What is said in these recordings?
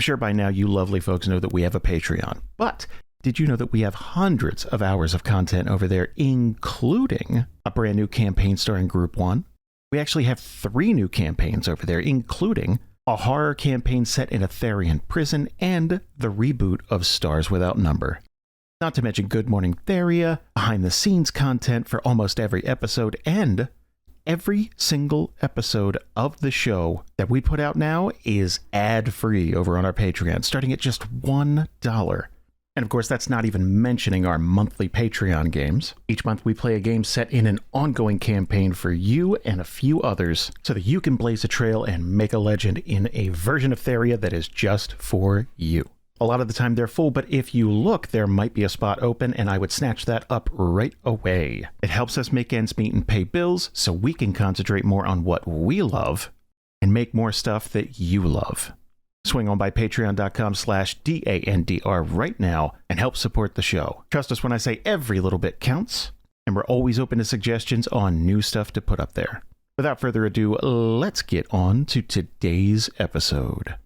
I'm sure by now you lovely folks know that we have a Patreon, but did you know that we have hundreds of hours of content over there, including a brand new campaign starring Group 1? We actually have 3 new campaigns over there, including a horror campaign set in a Therian prison and the reboot of Stars Without Number. Not to mention Good Morning Theria, behind-the-scenes content for almost every episode, and every single episode of the show that we put out now is ad-free over on our Patreon, starting at just $1. And of course, that's not even mentioning our monthly Patreon games. Each month we play a game set in an ongoing campaign for you and a few others so that you can blaze a trail and make a legend in a version of Theria that is just for you. A lot of the time they're full, but if you look, there might be a spot open and I would snatch that up right away. It helps us make ends meet and pay bills so we can concentrate more on what we love and make more stuff that you love. Swing on by patreon.com/DANDR right now and help support the show. Trust us when I say every little bit counts, and we're always open to suggestions on new stuff to put up there. Without further ado, let's get on to today's episode.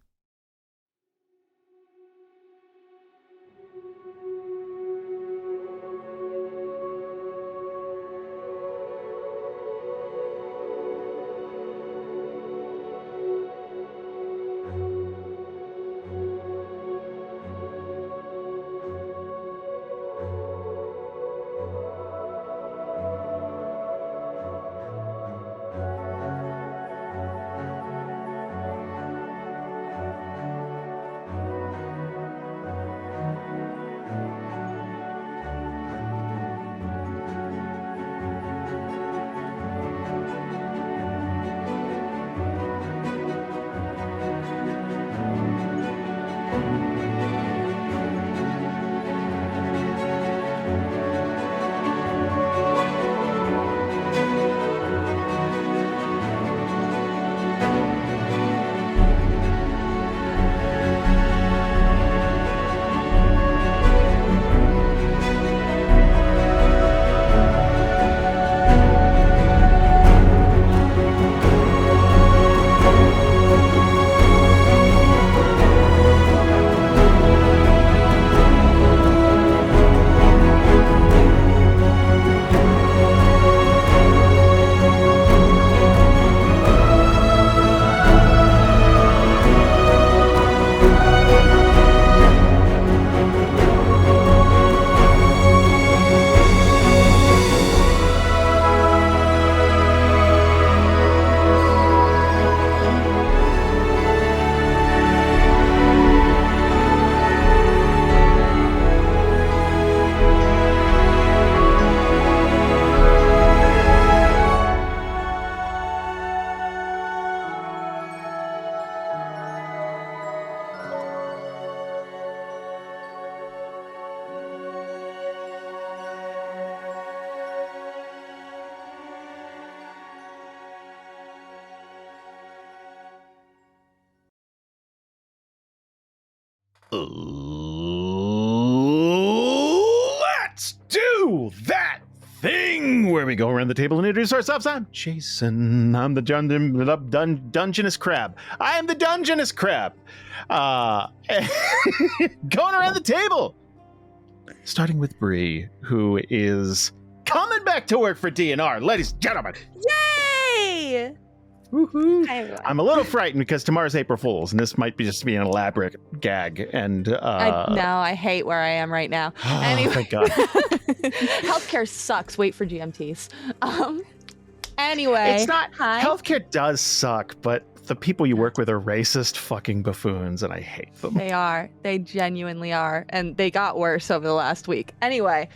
Let's do that thing where we go around the table and introduce ourselves. I'm Jason. I'm the Dungeness Crab. I am the Dungeness Crab. Going around the table. Starting with Bree, who is coming back to work for DNR, ladies and gentlemen. Yay! Woohoo. Hi, everyone. I'm a little frightened because tomorrow's April Fool's, and this might be just be an elaborate gag. And I hate where I am right now. Anyway, thank God. Healthcare sucks. Wait for GMTs. Anyway, It's not. Hi. Healthcare does suck, but the people you work with are racist fucking buffoons, and I hate them. They are. They genuinely are, and they got worse over the last week. Anyway,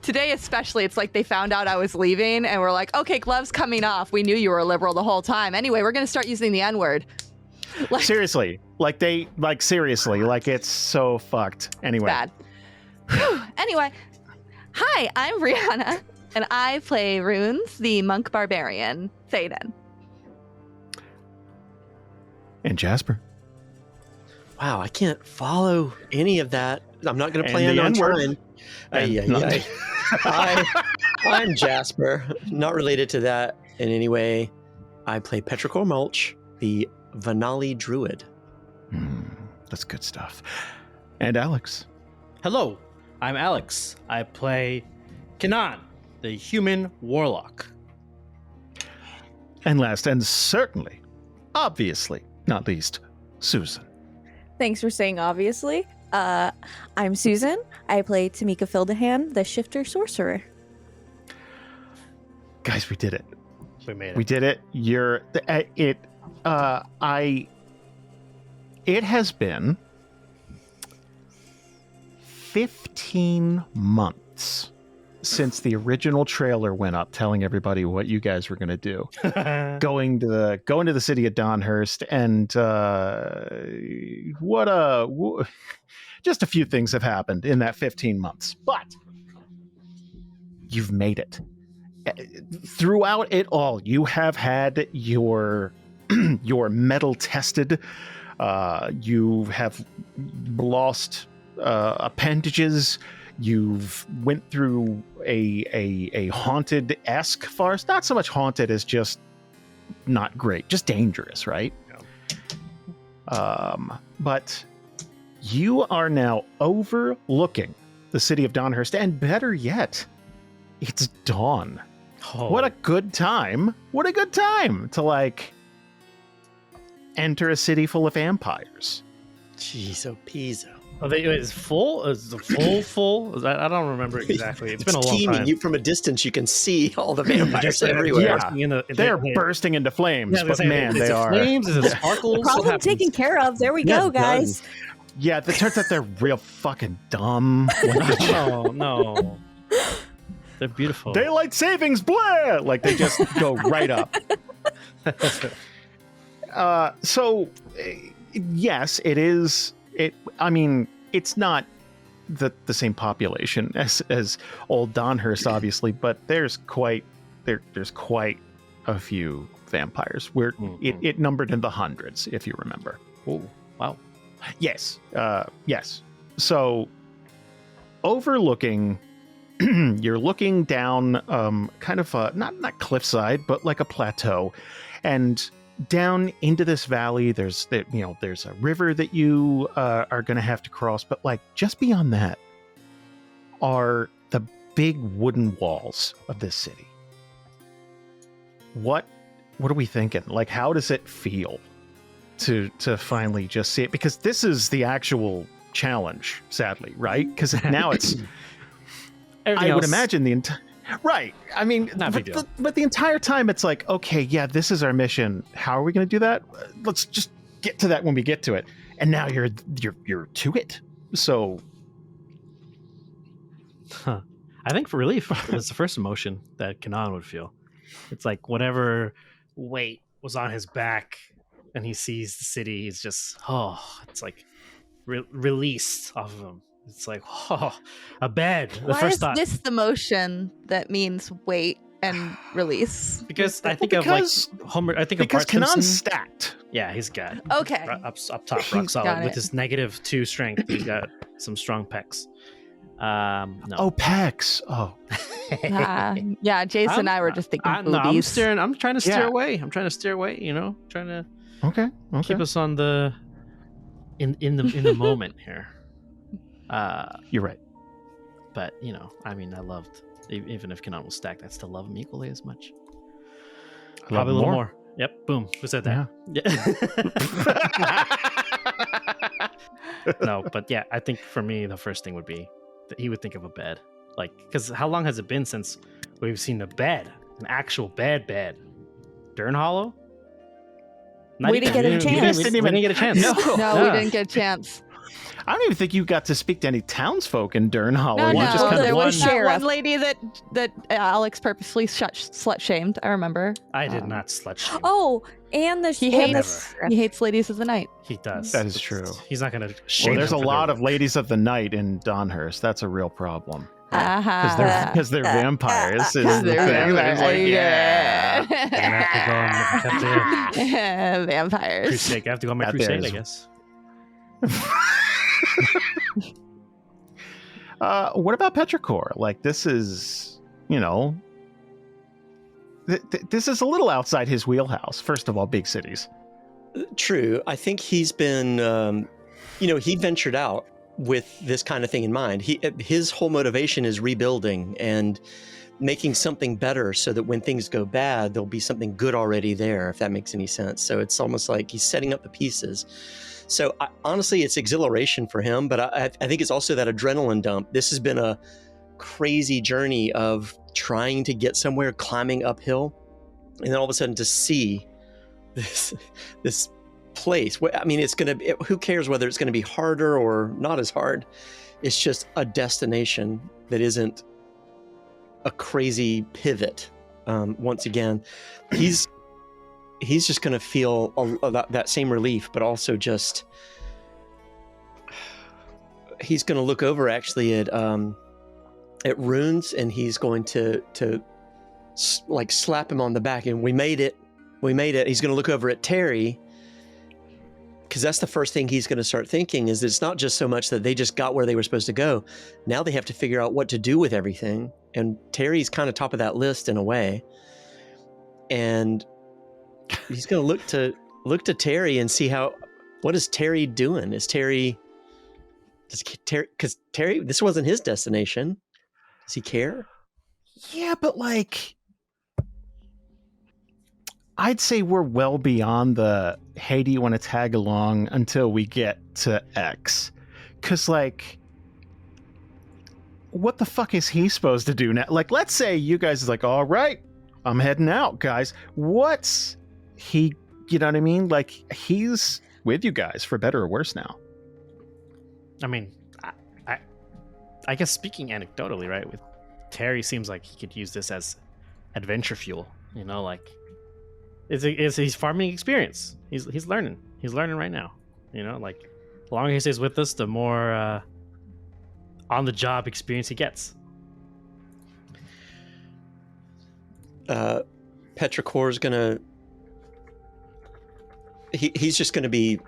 today especially, it's like they found out I was leaving, and we're like, okay, gloves coming off. We knew you were a liberal the whole time. Anyway, we're gonna start using the N-word. Like, Seriously, seriously, like it's so fucked. Anyway, bad. Whew. Anyway, hi, I'm Brianna, and I play Runes, the monk barbarian, Théoden. and Jasper. Wow, I can't follow any of that. I'm not going to And plan the on N-word. trying. And I'm Jasper, not related to that in any way. I play Petrichor Mulch, the Vanali Druid. That's good stuff. And Alex. Hello, I'm Alex. I play Kanan, the human warlock. And last and certainly, obviously, not least, Susan. Thanks for saying obviously. I'm Susan. I play Tamika Fildahan, the shifter sorcerer. Guys, we did it. We made it. We did it. It has been 15 months since the original trailer went up telling everybody what you guys were going to do. going to the city of Donhurst, and just a few things have happened in that 15 months. But you've made it. Throughout it all, you have had your metal tested. You have lost appendages. You've went through a haunted-esque farce. Not so much haunted as just not great, just dangerous, right? Yeah. But you are now overlooking the city of Donhurst, and better yet, it's dawn. Oh. What a good time. What a good time to, enter a city full of vampires. Jeez, oh, Pizzo. Oh, is full? Is the full? I don't remember exactly. It's been a long teeming. time. From a distance, you can see all the vampires everywhere. Yeah. They're bursting into flames, Yeah, but man, they are. Flames? Is it sparkles? Problem taken care of. There we go, guys. Yeah, it turns out they're real fucking dumb. No. They're beautiful. Daylight savings, blah! Like, they just go right up. Yes, it is. It's not the same population as old Donhurst, obviously, but there's quite a few vampires. It numbered in the hundreds, if you remember. Oh, wow. Yes. Yes. So, overlooking, you're looking down, kind of not cliffside, but like a plateau, and down into this valley. There's a river that you are going to have to cross, but just beyond that are the big wooden walls of this city. What are we thinking? How does it feel to finally just see it? Because this is the actual challenge, sadly, right? Because now it's I would imagine the entire right. I mean, but the entire time it's okay, yeah, this is our mission. How are we going to do that? Let's just get to that when we get to it. And now you're to it. So, I think for relief, it's the first emotion that Kanan would feel. It's whatever weight was on his back, and he sees the city. He's just it's released off of him. It's a bed. Why is this the motion that means wait and release? Because I think of Homer. I think because of Bart Kanan's Simpson. stacked. Yeah, he's got okay up top, rock solid with his -2 strength. He's got some strong pecs. No. Oh, pecs. Oh, yeah. Jason and I were just thinking boobies. I'm trying to steer away. I'm trying to steer away. Trying to okay. keep us on the in the moment here. You're right. But, I loved, even if Kanan was stacked, I'd still love him equally as much. Probably a little more. Yep, boom. Who said that? Yeah. No, but yeah, I think for me, the first thing would be that he would think of a bed. Because how long has it been since we've seen a bed? An actual bed? Dern Hollow? We didn't get a chance. We didn't get a chance. No, we didn't get a chance. I don't even think you got to speak to any townsfolk in Dern Hollow. No, You just kind there of was that one lady that Alex purposely slut shamed. I remember. I did not slut shame. Oh, and he hates ladies of the night. He does. That is true. He's not going to shame. Well, there's a lot of ladies of the night in Donhurst. That's a real problem. Because they're vampires. They're vampires. Yeah. Vampires. Crusade. I have to go on my crusade, I guess. What about Petrichor? This is, this is a little outside his wheelhouse. First of all, big cities. True. I think he's been he ventured out with this kind of thing in mind. His whole motivation is rebuilding and making something better so that when things go bad, there'll be something good already there, if that makes any sense. So it's almost like he's setting up the pieces. So honestly, it's exhilaration for him, but I think it's also that adrenaline dump. This has been a crazy journey of trying to get somewhere, climbing uphill, and then all of a sudden to see this place. I mean, who cares whether it's going to be harder or not as hard? It's just a destination that isn't a crazy pivot. Once again, he's just going to feel that same relief, but also just he's going to look over actually at Runes, and he's going to like slap him on the back, and we made it. He's going to look over at Terry, because that's the first thing he's going to start thinking, is it's not just so much that they just got where they were supposed to go. Now they have to figure out what to do with everything. And Terry's kind of top of that list in a way. And he's going to look to Terry and see what is Terry doing? Because Terry, this wasn't his destination. Does he care? Yeah, but like, I'd say we're well beyond the, hey, do you want to tag along until we get to X? Because, like, what the fuck is he supposed to do now? Like, let's say you guys is like, all right, I'm heading out, guys. What's he, you know what I mean? Like, he's with you guys for better or worse now. I mean, I guess speaking anecdotally, right, with Terry, seems like he could use this as adventure fuel, like, he's farming experience. He's learning right now, like, the longer he stays with us, the more on the job experience he gets. Petrichor's gonna he's just gonna be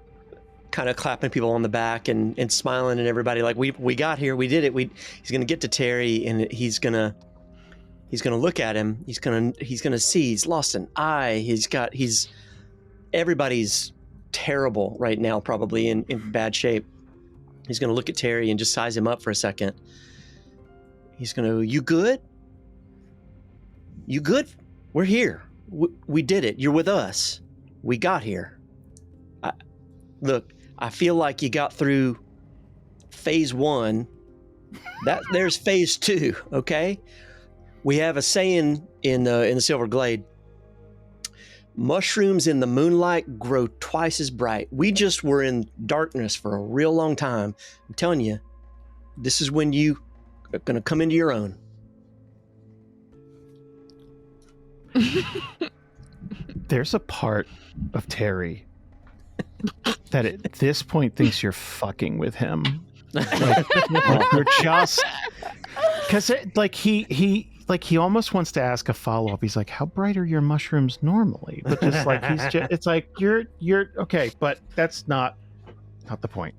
kind of clapping people on the back and smiling at everybody, like, we got here, we did it. He's gonna get to Terry, and he's gonna look at him. He's gonna see he's lost an eye. Everybody's terrible right now, probably in bad shape. He's gonna look at Terry and just size him up for a second. He's gonna, you good? You good? We're here. We did it. You're with us. We got here. Look, I feel like you got through phase 1. There's phase 2. Okay. We have a saying in the Silver Glade: mushrooms in the moonlight grow twice as bright. We just were in darkness for a real long time. I'm telling you, this is when you are going to come into your own. There's a part of Terry that at this point thinks you're fucking with him. Like you're just, because he almost wants to ask a follow-up. He's like, how bright are your mushrooms normally? But just like, it's like, you're okay, but that's not the point.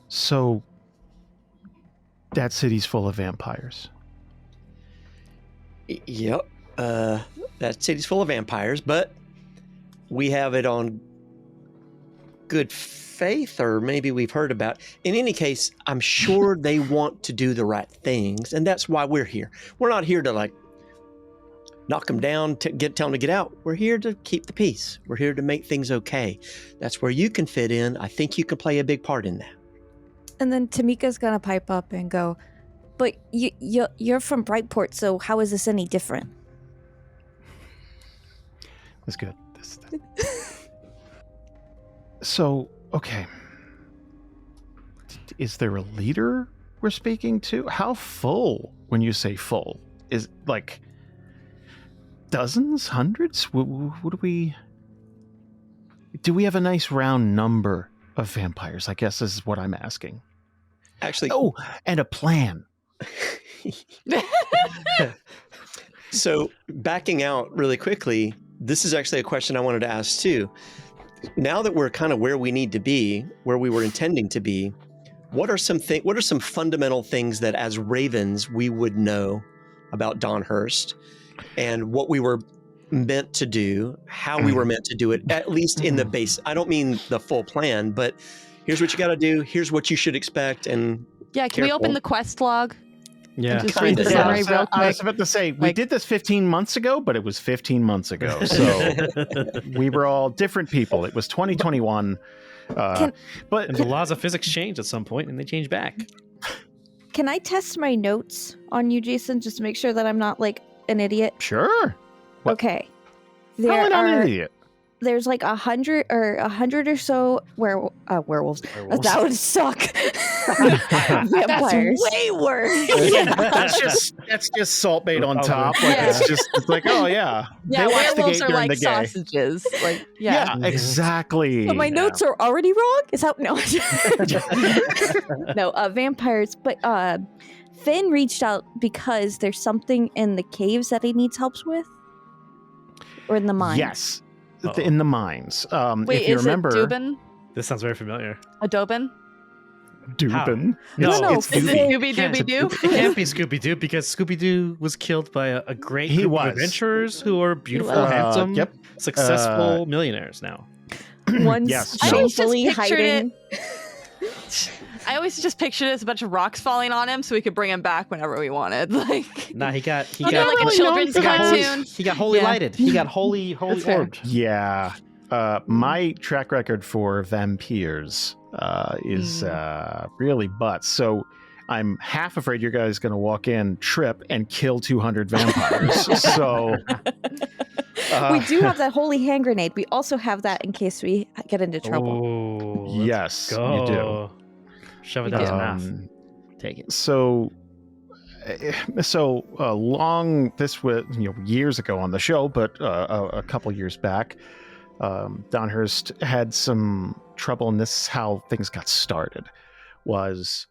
So that city's full of vampires. Yep. That city's full of vampires, but we have it on good faith, or maybe we've heard about. In any case, I'm sure they want to do the right things, and that's why we're here. We're not here to like knock them down, tell them to get out. We're here to keep the peace. We're here to make things okay. That's where you can fit in. I think you can play a big part in that. And then Tamika's gonna pipe up and go, but you're from Brightport, so how is this any different? That's good. So, okay. Is there a leader we're speaking to? How full, when you say full, is like dozens, hundreds? What do we have a nice round number of vampires? I guess is what I'm asking. Actually, and a plan. So backing out really quickly, this is actually a question I wanted to ask too. Now that we're kind of where we need to be, where we were intending to be, what are some fundamental things that as Ravens we would know about Donhurst, and what we were meant to do, how we were meant to do it, at least in the base. I don't mean the full plan, but here's what you got to do. Here's what you should expect. And Yeah, can we open the quest log? Yeah. Just read the Kinda. summary so real quick. I was about to say, we Like- did this 15 months ago, but it was 15 months ago. So we were all different people. It was 2021. But And the laws of physics change at some point, and they change back. Can I test my notes on you, Jason, just to make sure that I'm not like an idiot? sure. What? Okay. Probably not an idiot. There's like 100 or so werewolves. Werewolves. That would suck. Vampires. That's way worse. That's just salt bait on Oh, top. Like yeah. it's like, oh yeah. Yeah, They watch the werewolves gate are during like the day. sausages. Like, Yeah, exactly. But my notes are already wrong? Is that no? No, vampires. But Finn reached out because there's something in the caves that he needs help with, or in the mine. Yes. Uh-oh. In the mines. Wait, if you is remember, it Dubin? This sounds very familiar. Adobin? Dubin. No, It's Is it Doobie. Doobie Doobie Doo? It can't be Scooby Doo because Scooby Doo was killed by a great He group was. of adventurers who are beautiful, was. handsome, Yep. successful millionaires now. One's Yes. I always just shamefully pictured hiding. I always just pictured it as a bunch of rocks falling on him so we could bring him back whenever we wanted. Like, Nah, he got like a children's he got holy, cartoon. he got holy Yeah. lighted. He got holy That's fair. orbed. Yeah. My track record for vampires is really butts. So I'm half afraid you guys going to walk in, trip, and kill 200 vampires. So We do have that holy hand grenade. We also have that in case we get into trouble. Oh, let's yes, go. you do. Shove it down his mouth. Take it. So long. This was years ago on the show, but a couple years back, Donhurst had some trouble, and this is how things got started. Was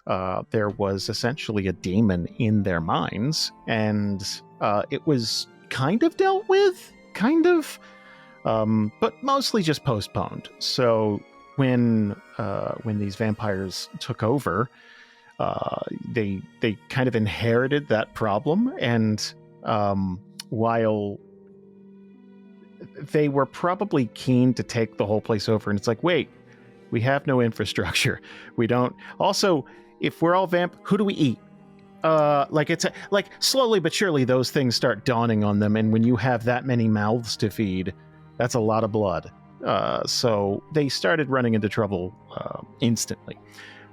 there was essentially a demon in their minds, and it was kind of dealt with, but mostly just postponed. So when these vampires took over, they kind of inherited that problem, and while they were probably keen to take the whole place over, and it's like, wait, we have no infrastructure. We don't. Also, if we're all who do we eat? Like slowly but surely those things start dawning on them, and when you have that many mouths to feed, that's a lot of blood. So they started running into trouble instantly.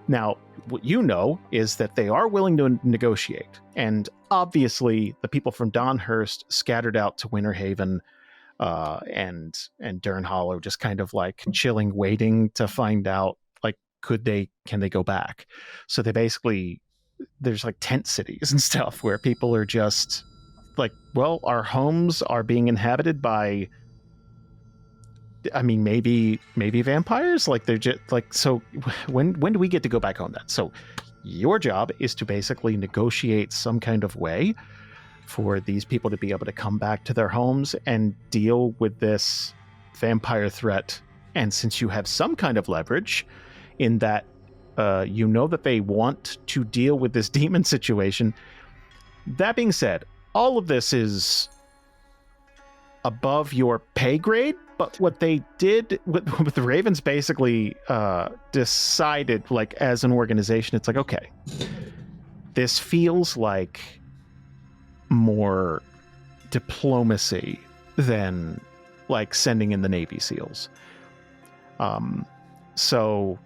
Now, what you know is that they are willing to negotiate, and obviously the people from Donhurst scattered out to Winter Haven and Dern Hollow, just kind of like chilling, waiting to find out, like, can they go back? So they basically, there's like tent cities and stuff where people are just like, well, our homes are being inhabited by, I mean, maybe vampires. Like they're just like, so when do we get to go back home then? So your job is to basically negotiate some kind of way for these people to be able to come back to their homes and deal with this vampire threat. And since you have some kind of leverage in that, you know that they want to deal with this demon situation. That being said, all of this is above your pay grade, but what they did with the Ravens basically decided, like, as an organization, it's like, okay, this feels like more diplomacy than like sending in the Navy SEALs. So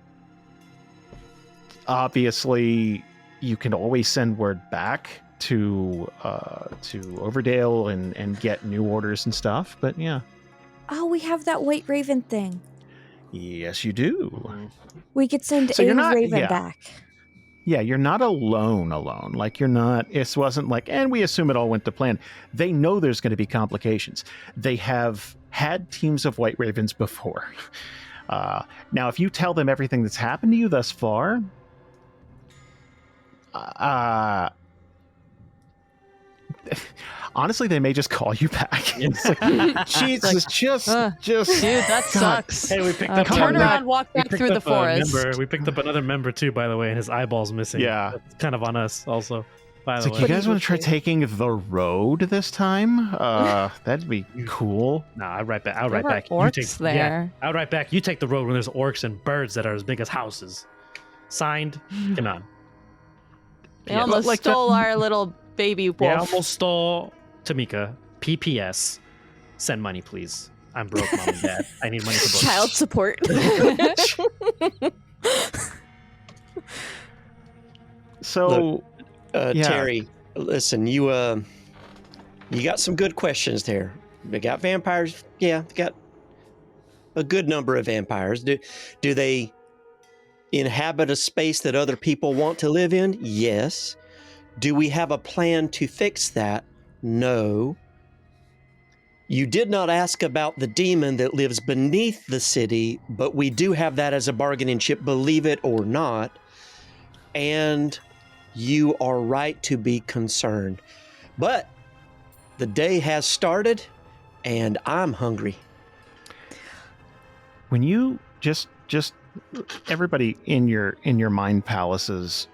obviously you can always send word back to Overdale and get new orders and stuff, but yeah. Oh, we have that white raven thing. Yes, you do. We could send So a you're not- raven yeah. back. Yeah, you're not alone. Like, you're not, it wasn't like, and we assume it all went to plan. They know there's going to be complications. They have had teams of White Ravens before. Now, if you tell them everything that's happened to you thus far, honestly, they may just call you back. It's like, Jesus, just, dude, that sucks. Hey, we picked up Turn another- around, walk we back picked through the up a forest. member. We picked up another member too, by the way, and his eyeball's missing. Yeah. That's kind of on us also. By It's the like, way, you guys want to try taking the road this time? That'd be cool. no, I'll write back. I'll There write were back. orcs there. Yeah, I'll write back. You take the road when there's orcs and birds that are as big as houses. Signed, Kanan. They almost like stole our little baby wolf. Yeah, almost stole Tamika. PPS. Send money, please. I'm broke, mom and dad. I need money for books. Child support. So, yeah. Terry, listen, you got some good questions there. They got vampires. Yeah, they got a good number of vampires. Do they inhabit a space that other people want to live in? Yes. Do we have a plan to fix that? No. You did not ask about the demon that lives beneath the city, but we do have that as a bargaining chip, believe it or not. And you are right to be concerned. But the day has started, and I'm hungry. when you just everybody in your mind palaces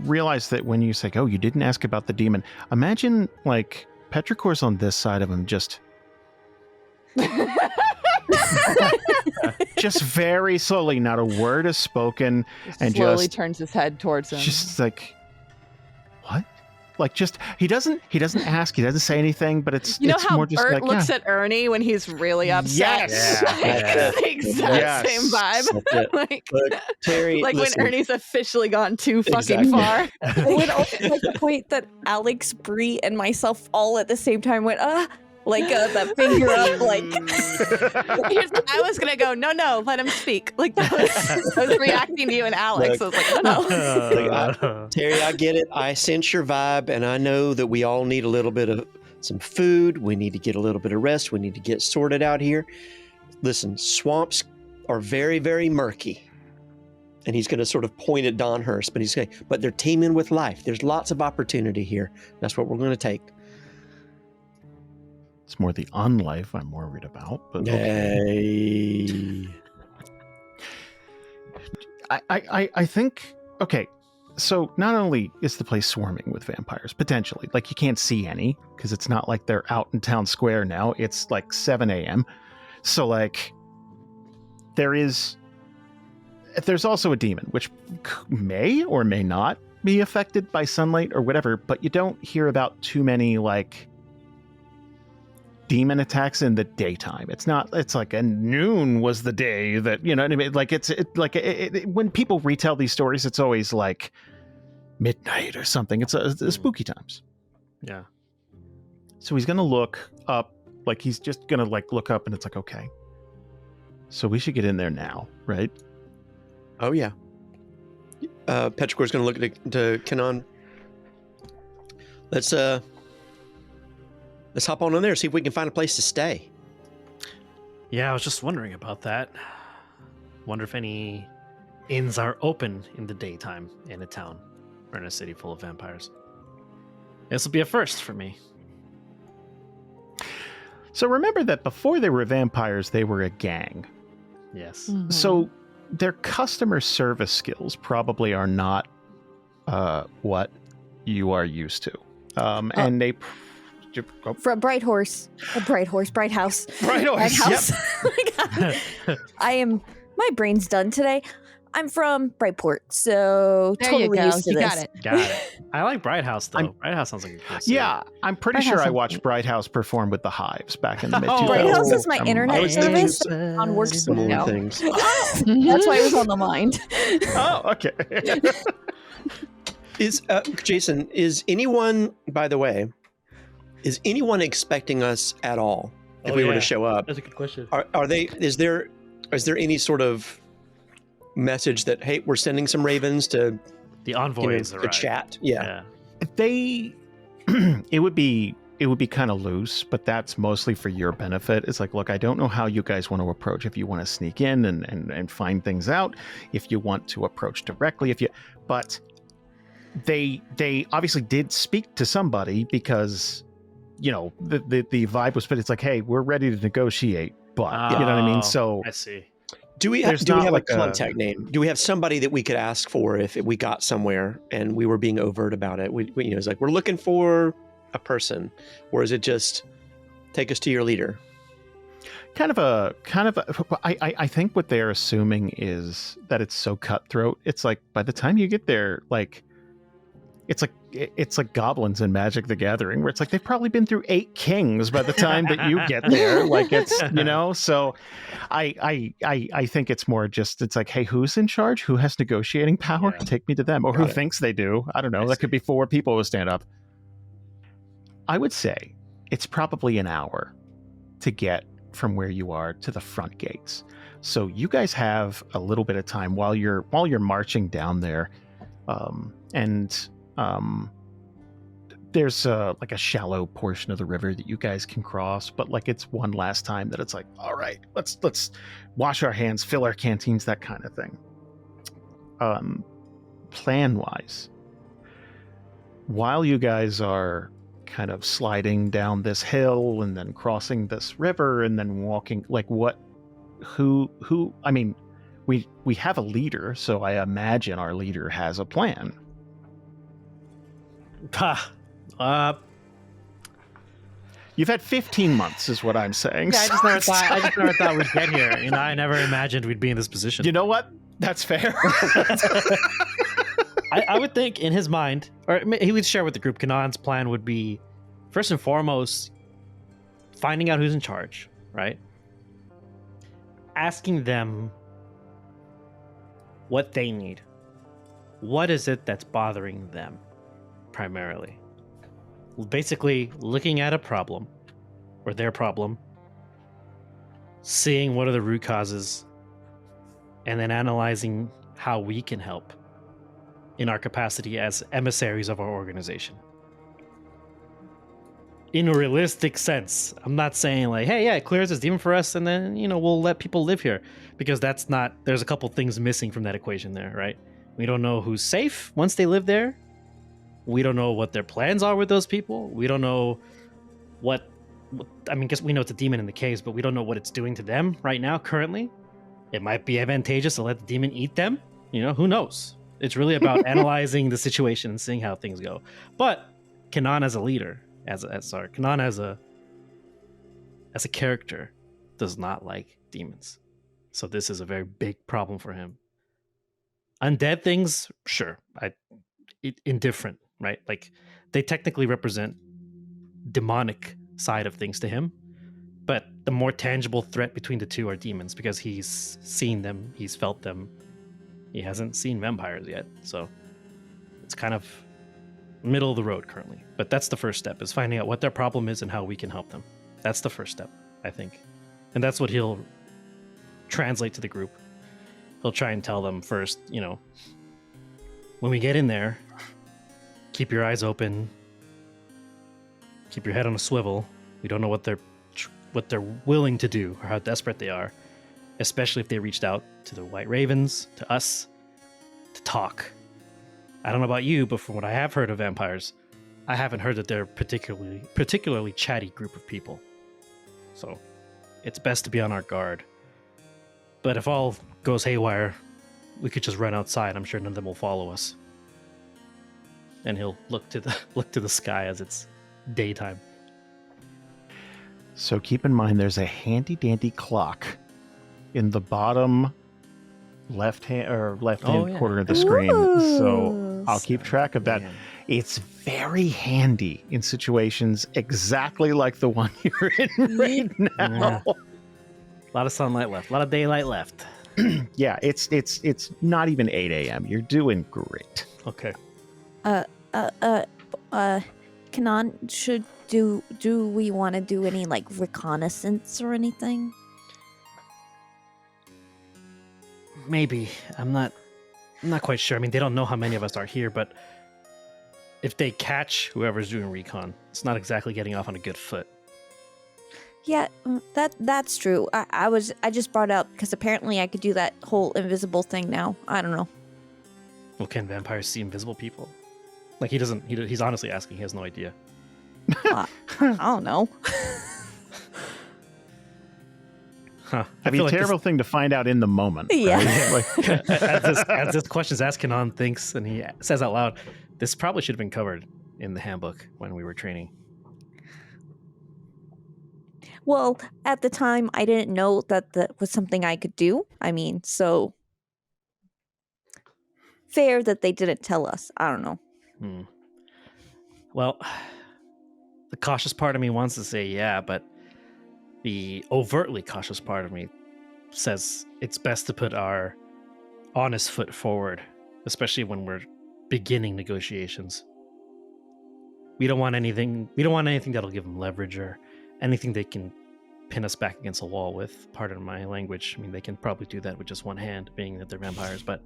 realize that when you say, "Oh, you didn't ask about the demon," imagine like Petrichor's on this side of him, just very slowly, not a word is spoken, and slowly just turns his head towards him. just like, what? Like, just he doesn't ask, he doesn't say anything, but it's you know it's how more just Bert like, looks yeah. at Ernie when he's really upset? Yes! Like, Yeah. it's the exact Yes. same vibe. That's it. like Look, Terry, like listen, when Ernie's officially gone too fucking Exactly. far. I would also like the point that Alex, Bree, and myself all at the same time went, that finger up, like. I was gonna go, no, let him speak. Like that was, I was reacting to you and Alex. Look. I was like, no. Terry, I get it. I sense your vibe, and I know that we all need a little bit of some food. We need to get a little bit of rest. We need to get sorted out here. Listen, swamps are very, very murky. And he's going to sort of point at Donhurst, but they're teeming with life. There's lots of opportunity here. That's what we're going to take. It's more the unlife I'm worried about. But okay. Yay. I think, okay, so not only is the place swarming with vampires, potentially, like you can't see any, because it's not like they're out in town square now. It's like 7 a.m. So like, there's also a demon, which may or may not be affected by sunlight or whatever, but you don't hear about too many like demon attacks in the daytime. It's like a noon was the day that, you know what I mean? Like when people retell these stories, it's always like midnight or something. It's a spooky times. Yeah. So he's going to look up, like he's just going to like look up and it's like, okay, so we should get in there now, right? Oh, yeah. Petrichor's going to look to Kanan. Let's hop on in there, see if we can find a place to stay. Yeah, I was just wondering about that. Wonder if any inns are open in the daytime in a town or in a city full of vampires. This will be a first for me. So remember that before they were vampires, they were a gang. Yes. Mhm. So their customer service skills probably are not what you are used to. And they... From Bright House. Bright Horse, Bright yep. House. My brain's done today. I'm from Brightport, so There totally you go. used to You this. got it. Got it. I like Bright House though. Bright House sounds like a good city. Yeah, I'm pretty Bright sure House I is- watched Bright House perform with the Hives back in the mid-2000s. Bright House is my I internet was service thinking- on work Similar now. things. That's why it was on the mind. Oh, okay. Jason, is anyone, by the way, is anyone expecting us at all if we were to show up? That's a good question. Are they? Is there any sort of message that, hey, we're sending some ravens to The envoys to arrived. chat? Yeah. Yeah. They it would be kind of loose, but that's mostly for your benefit. It's like, look, I don't know how you guys want to approach. If you want to sneak in and find things out, if you want to approach directly, but they obviously did speak to somebody because, you know, the vibe was, but it's like, hey, we're ready to negotiate, but you know what I mean? Oh, So I see. Do we There's do we not have like a a- contact name? Do we have somebody that we could ask for if we got somewhere and we were being overt about it? We it's like we're looking for a person, or is it just take us to your leader? I think what they're assuming is that it's so cutthroat. It's like by the time you get there, like it's like goblins in Magic the Gathering, where it's like they've probably been through 8 kings by the time that you get there. Like it's so I think it's more just it's like, hey, who's in charge? Who has negotiating power? Yeah. Take me to them. Or Got who it. thinks they do. I don't know. I That see. could be 4 people who stand up. I would say it's probably an hour to get from where you are to the front gates. So you guys have a little bit of time while you're marching down there, there's like a shallow portion of the river that you guys can cross, but like it's one last time that it's like, all right, let's wash our hands, fill our canteens, that kind of thing. Plan wise, while you guys are kind of sliding down this hill and then crossing this river and then walking, like who I mean, we have a leader, so I imagine our leader has a plan. You've had 15 months is what I'm saying. Yeah, I just never thought we'd get here. You know, I never imagined we'd be in this position. You know what? That's fair. I would think in his mind, or he would share with the group, Kanan's plan would be, first and foremost, finding out who's in charge, right? Asking them what they need. What is it that's bothering them, primarily? Basically, looking at a problem, or their problem, seeing what are the root causes, and then analyzing how we can help in our capacity as emissaries of our organization. In a realistic sense, I'm not saying like, hey, yeah, it clears this demon for us, and then, you know, we'll let people live here, because that's not, there's a couple things missing from that equation there, right? We don't know who's safe once they live there. We don't know what their plans are with those people. We don't know I mean, guess we know it's a demon in the caves, but we don't know what it's doing to them right now, currently. It might be advantageous to let the demon eat them. You know, who knows? It's really about analyzing the situation and seeing how things go. But Kanan as a leader, Kanan as a character does not like demons. So this is a very big problem for him. Undead things, sure, indifferent, right? Like they technically represent demonic side of things to him, but the more tangible threat between the two are demons, because he's seen them, he's felt them. He hasn't seen vampires yet, so it's kind of middle of the road currently. But that's the first step, is finding out what their problem is and how we can help them. That's the first step, I think. And that's what he'll translate to the group. He'll try and tell them first, you know, when we get in there, keep your eyes open, keep your head on a swivel. We don't know what they're willing to do or how desperate they are, especially if they reached out to the White Ravens, to us, to talk. I don't know about you, but from what I have heard of vampires, I haven't heard that they're particularly chatty group of people. So it's best to be on our guard. But if all goes haywire, we could just run outside. I'm sure none of them will follow us. And he'll look to the sky as it's daytime. So keep in mind, there's a handy dandy clock in the bottom left-hand corner of the screen. So I'll keep track of that. Man. It's very handy in situations exactly like the one you're in right now. Yeah. A lot of sunlight left. A lot of daylight left. Yeah, it's not even 8 a.m. You're doing great. Okay. Kanan, do we want to do any like reconnaissance or anything? Maybe. I'm not quite sure. I mean, they don't know how many of us are here, but if they catch whoever's doing recon, it's not exactly getting off on a good foot. Yeah, that's true. I just brought it up because apparently I could do that whole invisible thing now. I don't know. Well, can vampires see invisible people? Like he's honestly asking. He has no idea. I don't know. Huh. That'd be a terrible thing to find out in the moment. Yeah. Right? Like, as this question is asked, Kanan thinks, and he says out loud, "This probably should have been covered in the handbook when we were training." Well, at the time, I didn't know that that was something I could do. I mean, so fair that they didn't tell us. I don't know. Well, the cautious part of me wants to say yeah, but the overtly cautious part of me says it's best to put our honest foot forward, especially when we're beginning negotiations. We don't want anything that'll give them leverage or anything they can pin us back against a wall with. Pardon my language. I mean, they can probably do that with just one hand, being that they're vampires, but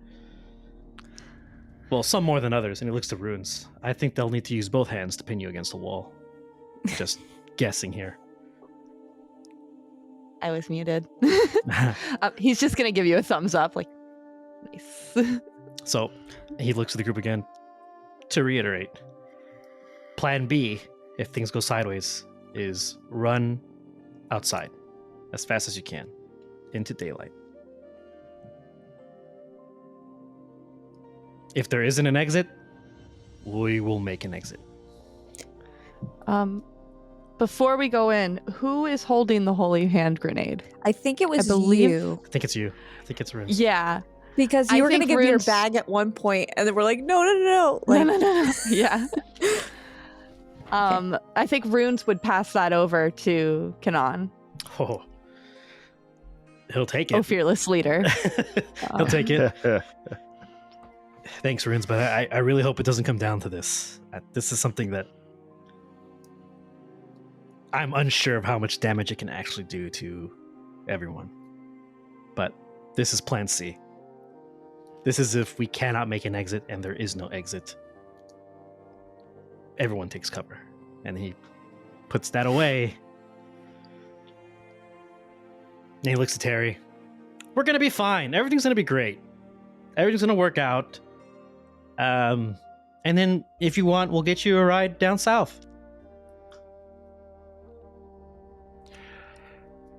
well, some more than others. And he looks to runes. I think they'll need to use both hands to pin you against a wall. Just guessing here. I was muted. He's just gonna give you a thumbs up, like, nice. So he looks at the group again. To reiterate, plan B, if things go sideways, is run outside as fast as you can into daylight. If there isn't an exit, we will make an exit. Before we go in, who is holding the holy hand grenade? I think it was believe- you. I think it's you. I think it's Runes. Yeah. Because I you were going to think give your Runes- bag at one point, and then we're like, no. Like, No. Yeah. I think Runes would pass that over to Kanan. Oh. He'll take it. Oh, fearless leader. He'll take it. Thanks, Runes, but I really hope it doesn't come down to this. This is something that I'm unsure of how much damage it can actually do to everyone. But this is plan C. This is if we cannot make an exit and there is no exit. Everyone takes cover. And he puts that away. And he looks at Terry. We're going to be fine. Everything's going to be great. Everything's going to work out. And then if you want, we'll get you a ride down south.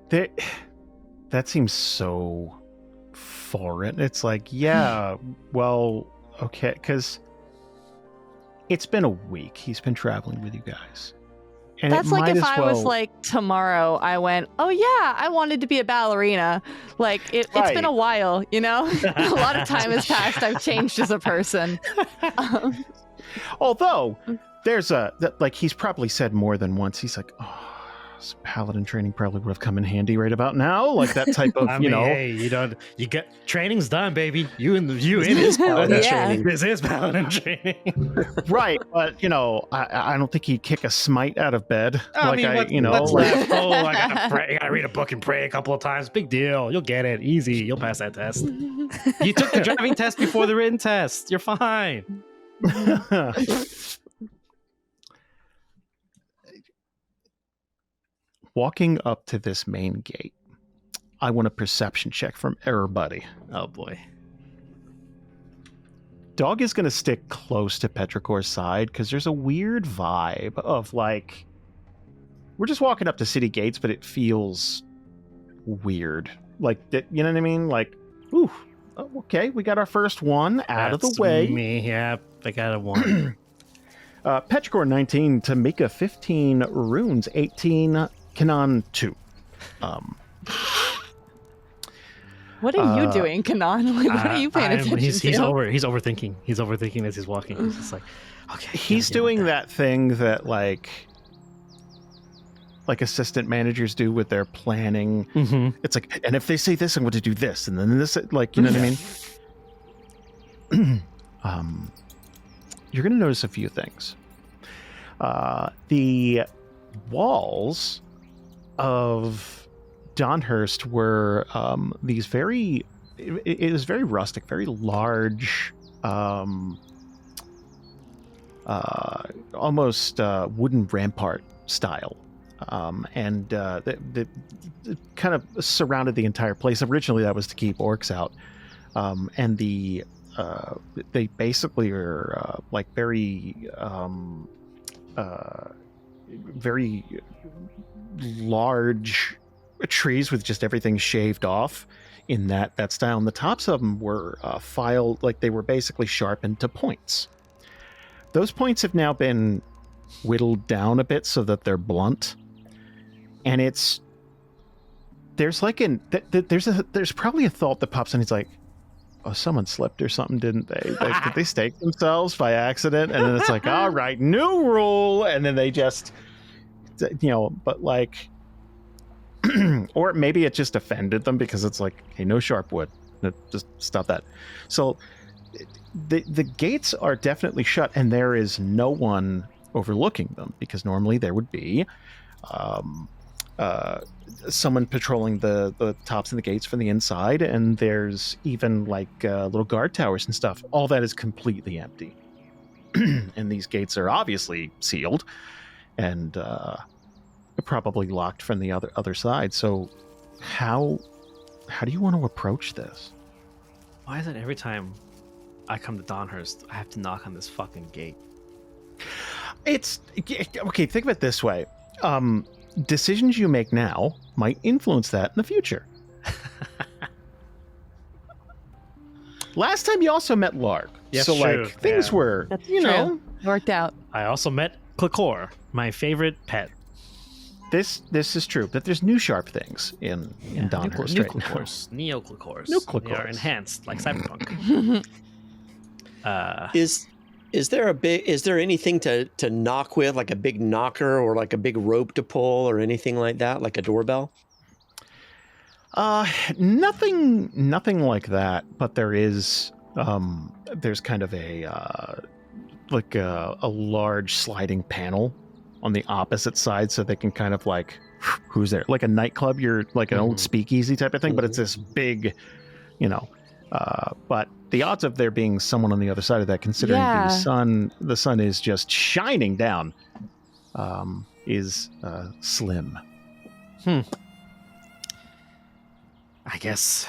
That seems so foreign. It's like, yeah, well, okay, because it's been a week. He's been traveling with you guys. And That's like if I was like, tomorrow I went, oh yeah, I wanted to be a ballerina. Like, it's been a while, you know? A lot of time has passed. I've changed as a person. Although, there's he's probably said more than once. He's like, oh, this paladin training probably would have come in handy right about now. Like that type of, hey, you get training's done, baby. It is paladin training. This is paladin training. Right, but I don't think he'd kick a smite out of bed. What's left? Oh, I gotta pray. I gotta read a book and pray a couple of times. Big deal. You'll get it. Easy. You'll pass that test. You took the driving test before the written test. You're fine. Walking up to this main gate, I want a perception check from everybody. Oh boy. Dog is going to stick close to Petrichor's side because there's a weird vibe of like, we're just walking up to city gates, but it feels weird. Like, you know what I mean? Like, ooh, okay, we got our first one out of the way. Me, yeah, I got a one. Petrichor 19, Tamika 15, Runes 18, Kanan 2. What are you doing, Kanan? Like, what are you paying attention to? He's overthinking. He's overthinking as he's walking. He's just like, okay. He's doing that thing that like assistant managers do with their planning. Mm-hmm. It's like, and if they say this, I'm going to do this, and then this, like, you know what I mean? You're going to notice a few things. The walls of Donhurst were these very, it was very rustic, very large, almost wooden rampart style. And the kind of surrounded the entire place. Originally, that was to keep orcs out. And they basically are like very large trees with just everything shaved off in that style. And the tops of them were filed, like they were basically sharpened to points. Those points have now been whittled down a bit so that they're blunt. And there's probably a thought that pops in. It's like, oh, someone slipped or something, didn't they? Like, did they stake themselves by accident? And then it's like, all right, new rule. And then they just, but like, or maybe it just offended them because it's like, hey, no sharp wood. Just stop that. So the gates are definitely shut, and there is no one overlooking them, because normally there would be someone patrolling the tops of the gates from the inside, and there's even like little guard towers and stuff. All that is completely empty. And these gates are obviously sealed and probably locked from the other side. So how do you want to approach this? Why is it every time I come to Donhurst, I have to knock on this fucking gate? It's okay. Think of it this way. Decisions you make now might influence that in the future. Last time you also met Lark. Yes, so true. like things were, That's you true. know, Worked out. I also met Clicor, my favorite pet. this is true. That there's new sharp things in Donhurst right now. Clicors, Neo Clicors. New They are Clicors. enhanced like Cyberpunk. Is there anything to knock with, like a big knocker or like a big rope to pull or anything like that, like a doorbell? Nothing like that. But there is there's kind of a large sliding panel on the opposite side, so they can kind of like, who's there? Like a nightclub, you're like an old speakeasy type of thing, but it's this big, but the odds of there being someone on the other side of that, considering the sun is just shining down, is slim. I guess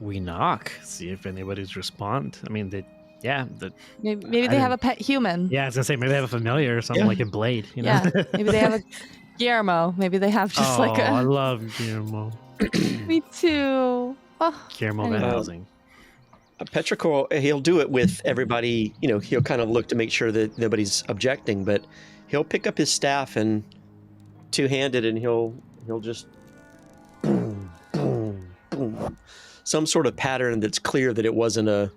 we knock, see if anybody's respond. I mean, Maybe they have a pet human. Yeah, I was gonna say maybe they have a familiar or something like in Blade. Yeah. Maybe they have a Guillermo. Maybe they have just like a. I love Guillermo. Me too. Oh, Guillermo Van anyway. Helsing. Petrichor, he'll do it with everybody. He'll kind of look to make sure that nobody's objecting, but he'll pick up his staff and two-handed, and he'll just boom, boom, boom. Some sort of pattern that's clear that it wasn't a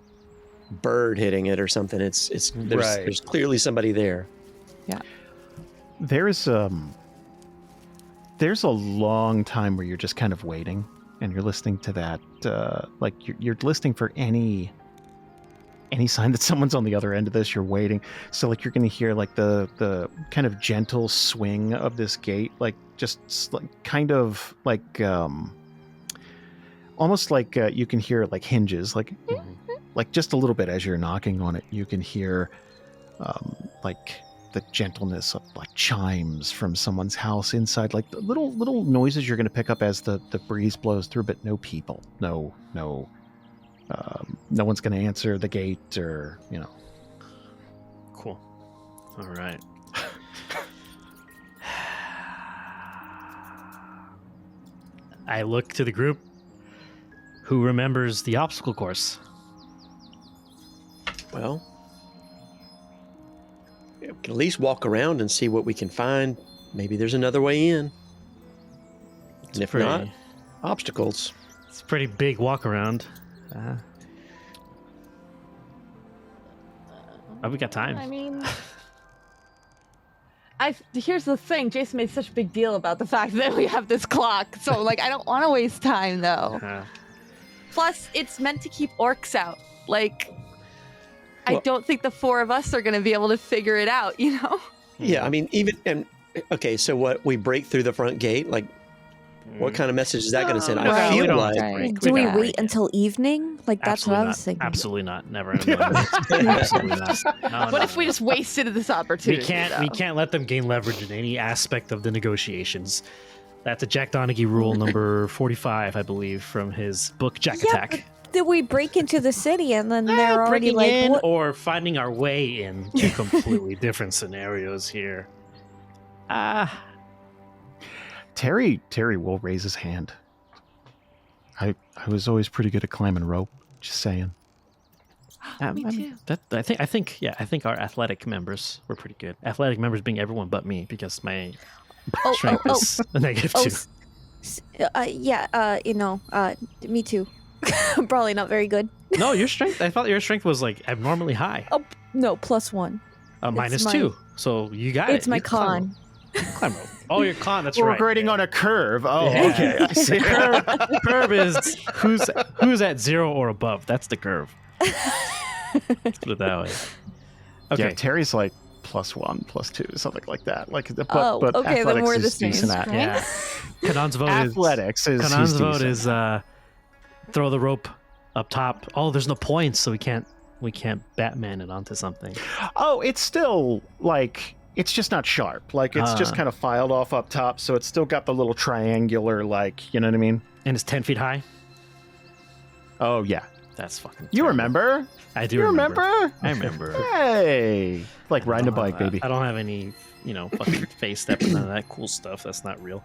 bird hitting it or something. There's clearly somebody there. Yeah. There's a long time where you're just kind of waiting, and you're listening to that, like you're listening for any sign that someone's on the other end of this. You're waiting, so like you're going to hear like the kind of gentle swing of this gate, like just like kind of like almost like you can hear like hinges, like just a little bit as you're knocking on it. You can hear like the gentleness of like chimes from someone's house inside, like the little noises you're going to pick up as the breeze blows through, but no people, no one's going to answer the gate, or Cool. All right. I look to the group. Who remembers the obstacle course? Well, we can at least walk around and see what we can find. Maybe there's another way in. And if not, obstacles. It's a pretty big walk around. Oh, we got time. I mean, here's the thing. Jason made such a big deal about the fact that we have this clock. So, like, I don't want to waste time, though. Plus, it's meant to keep orcs out. Like, I don't think the four of us are going to be able to figure it out, Yeah, I mean, okay, so what, we break through the front gate? Like, what kind of message is that going to send? I feel like... Do we wait until evening? Like, that's what I was thinking. Absolutely not. Never. Absolutely not. What if we just wasted this opportunity? We can't let them gain leverage in any aspect of the negotiations. That's a Jack Donaghy rule number 45, I believe, from his book Jack Attack. But did we break into the city and then they're already breaking like, in what? or finding our way in? Two completely different scenarios here. Terry will raise his hand. I was always pretty good at climbing rope. Just saying. Me too. I think our athletic members were pretty good. Athletic members being everyone but me, because my strength is a -2. Me too. I'm probably not very good. No, your strength. I thought your strength was like abnormally high. Oh no, +1. -2. So you got it. It's my You climb con. rope. Climb rope. Oh, your con. That's We're right. grading on a curve. Oh, Yeah. okay. I see. Curve is who's at 0 or above. That's the curve. Let's put it that way. Okay. Yeah, Terry's like +1, +2, something like that. Like, but okay, then athletics we're the is decent same, at. right? Yeah. Kanan's vote Athletics is Kanan's he's vote decent. is throw the rope up top. Oh, there's no points, so we can't Batman it onto something. Oh, it's still like it's just not sharp. Like it's just kind of filed off up top, so it's still got the little triangular, like, you know what I mean? And it's 10 feet high. Oh yeah, That's fucking. you terrible. remember? I do You remember. remember? I remember. Hey, like riding a I don't bike, have- baby. I don't have any, fucking face step and none of that cool stuff. That's not real.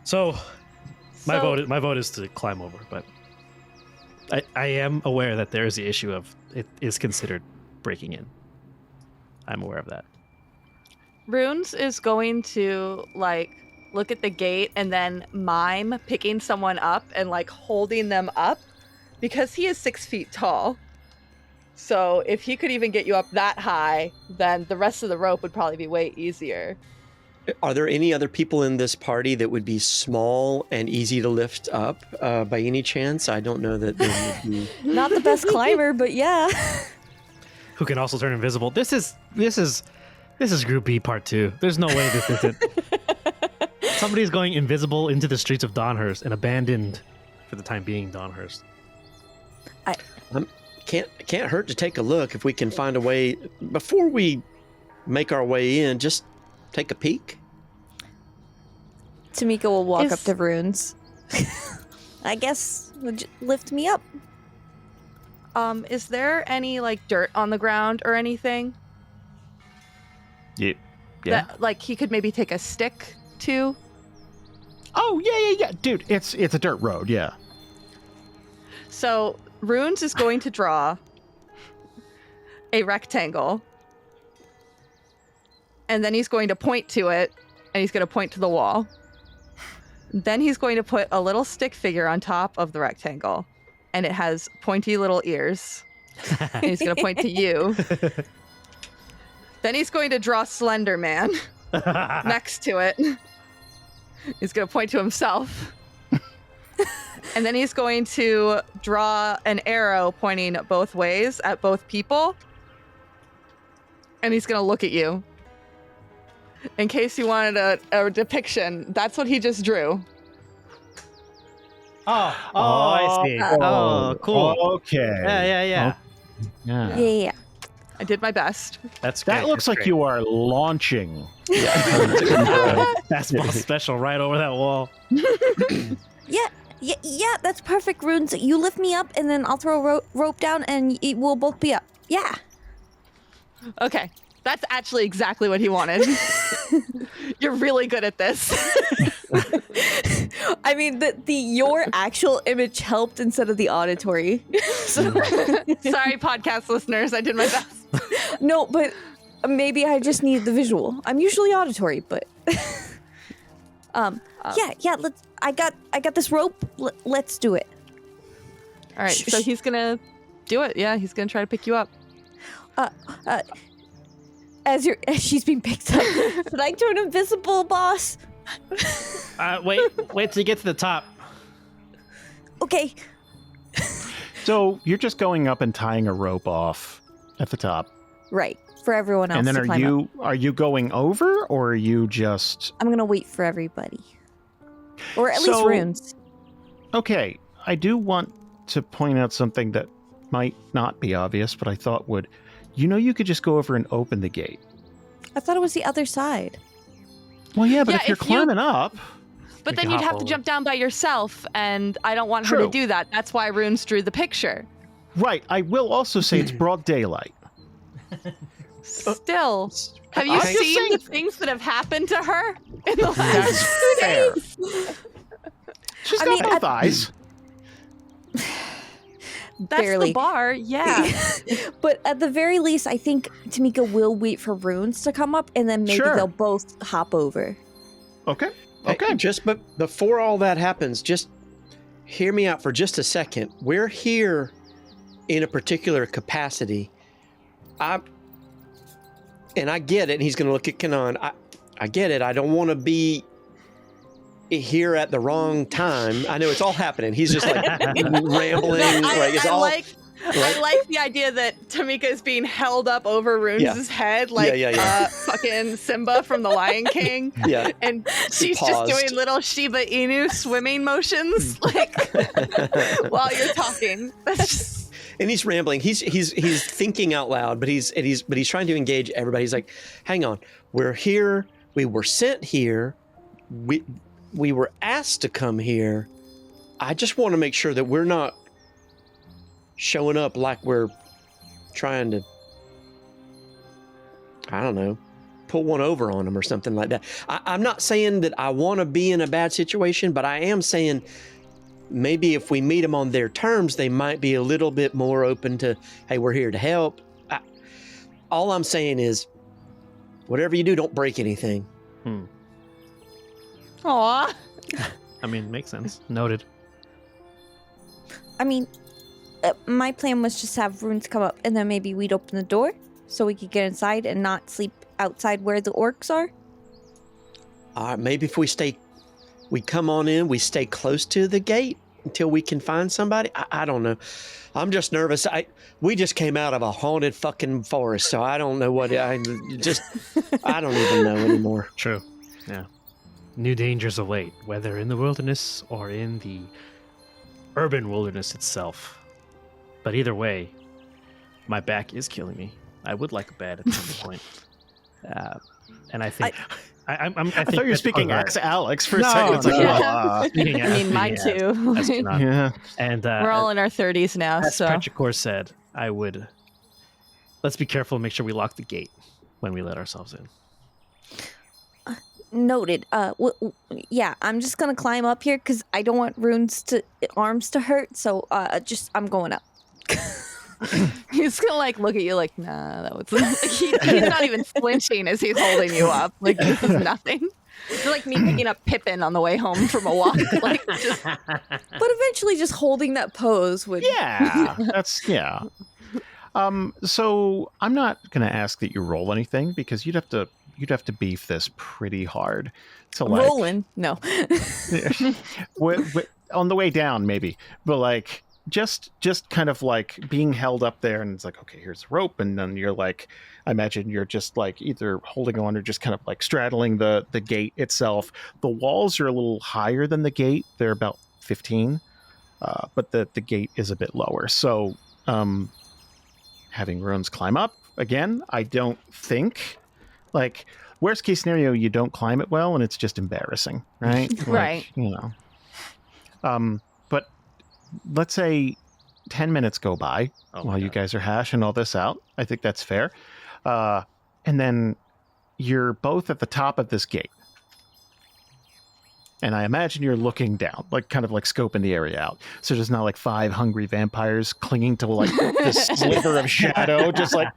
So my vote is to climb over, but I am aware that there is the issue of it is considered breaking in. I'm aware of that. Runes is going to like look at the gate and then mime picking someone up and like holding them up because he is 6 feet tall. So if he could even get you up that high, then the rest of the rope would probably be way easier. Are there any other people in this party that would be small and easy to lift up by any chance? I don't know that there would be. Not the best climber, but yeah. Who can also turn invisible? This is Group B Part 2. There's no way this isn't. Somebody's going invisible into the streets of Donhurst and abandoned, for the time being, Donhurst. Can't hurt to take a look if we can find a way before we make our way in. Just take a peek. Tamika will walk up Is- to Runes. I guess lift me up. Is there any like dirt on the ground or anything Yeah. that like he could maybe take a stick to? Oh yeah, dude. It's a dirt road. Yeah. So Runes is going to draw a rectangle, and then he's going to point to it, and he's going to point to the wall. Then he's going to put a little stick figure on top of the rectangle, and it has pointy little ears. And he's going to point to you. Then he's going to draw Slender Man next to it. He's going to point to himself. And then he's going to draw an arrow pointing both ways at both people. And he's going to look at you. In case you wanted a depiction, that's what he just drew. Oh, I see. Oh, cool. Okay. Yeah. Yeah. Yeah. I did my best. That's great. That looks That's like great. you are launching. That's special right over that wall. Yeah, that's perfect, Runes. You lift me up, and then I'll throw a rope down, and we'll both be up. Yeah. Okay. That's actually exactly what he wanted. You're really good at this. I mean, your actual image helped instead of the auditory. So, Sorry, podcast listeners. I did my best. no, but maybe I just need the visual. I'm usually auditory, but yeah. I got this rope. Let's do it. All right. So he's going to do it. Yeah, he's going to try to pick you up. As she's being picked up, should I turn invisible, boss? Wait till you get to the top. Okay. So you're just going up and tying a rope off at the top, Right. For everyone else and then to climb up. are you going over, or are you just I'm gonna wait for everybody, or at least So- Runes. okay? I do want to point out something that might not be obvious, but I thought would. You could just go over and open the gate. I thought it was the other side. Well, yeah, but Yeah, if you're if you- climbing up, But You then can you'd hop have to over. jump down by yourself, and I don't want her to True. do that. That's why Runes drew the picture. right? I will also say it's broad daylight. Still, have you I'm just seen the saying- things that have happened to her in the last That's 2 fair. days? She's I got mean, both eyes. That's Barely. the bar, yeah. But at the very least, I think Tamika will wait for Runes to come up, and then maybe Sure. they'll both hop over. Okay. Hey, Okay. but before all that happens, just hear me out for just a second. We're here in a particular capacity. I get it. And he's going to look at Kanan. I get it. I don't want to be here at the wrong time. I know it's all happening. He's just like rambling. I like the idea that Tamika is being held up over Runes' head like fucking Simba from The Lion King. Yeah. And she's just paused. doing little Shiba Inu swimming motions like while you're talking. That's just And he's rambling. He's thinking out loud, but he's trying to engage everybody. He's like, "Hang on, we're here. We were sent here. We were asked to come here. I just want to make sure that we're not showing up like we're trying to, I don't know, pull one over on them or something like that. I'm not saying that I want to be in a bad situation, but I am saying maybe if we meet them on their terms, they might be a little bit more open to, hey, we're here to help. All I'm saying is, whatever you do, don't break anything." aw. I mean, makes sense. Noted. I mean, my plan was just to have Runes come up, and then maybe we'd open the door so we could get inside and not sleep outside where the orcs are. All right, maybe if we come on in, we stay close to the gate until we can find somebody. I don't know. I'm just nervous. We just came out of a haunted fucking forest, so I don't know what I don't even know anymore. True. Yeah. New dangers await, whether in the wilderness or in the urban wilderness itself. But either way, my back is killing me. I would like a bed at some point. And I think... I I thought you were speaking ex Alex for a No, second. It's like, no. "Ah." Speaking I mean, mine too. Yeah. And We're all in our 30s now, as so Petrichor said, let's be careful and make sure we lock the gate when we let ourselves in. Noted. Yeah, I'm just gonna climb up here because I don't want arms to hurt. So I'm going up. he's gonna like look at you like, nah, that was like, he's not even flinching as he's holding you up. Like this is nothing. You're like me picking up Pippin on the way home from a walk. Like just But eventually, just holding that pose would. Yeah. Yeah. So I'm not going to ask that you roll anything because you'd have to beef this pretty hard to like Rolling. No. on the way down maybe, but like just kind of like being held up there and it's like, okay, here's the rope, and then you're like, I imagine you're just like either holding on or just kind of like straddling the gate itself. The walls are a little higher than the gate. They're about 15, but the gate is a bit lower. So having Runes climb up again, I don't think, like, worst case scenario, you don't climb it well and it's just embarrassing, right? Like, Right. You know. But let's say 10 minutes go by while you guys are hashing all this out. I think that's fair. And then you're both at the top of this gate. And I imagine you're looking down, like kind of like scoping the area out. So there's not like 5 hungry vampires clinging to like this sliver of shadow, just like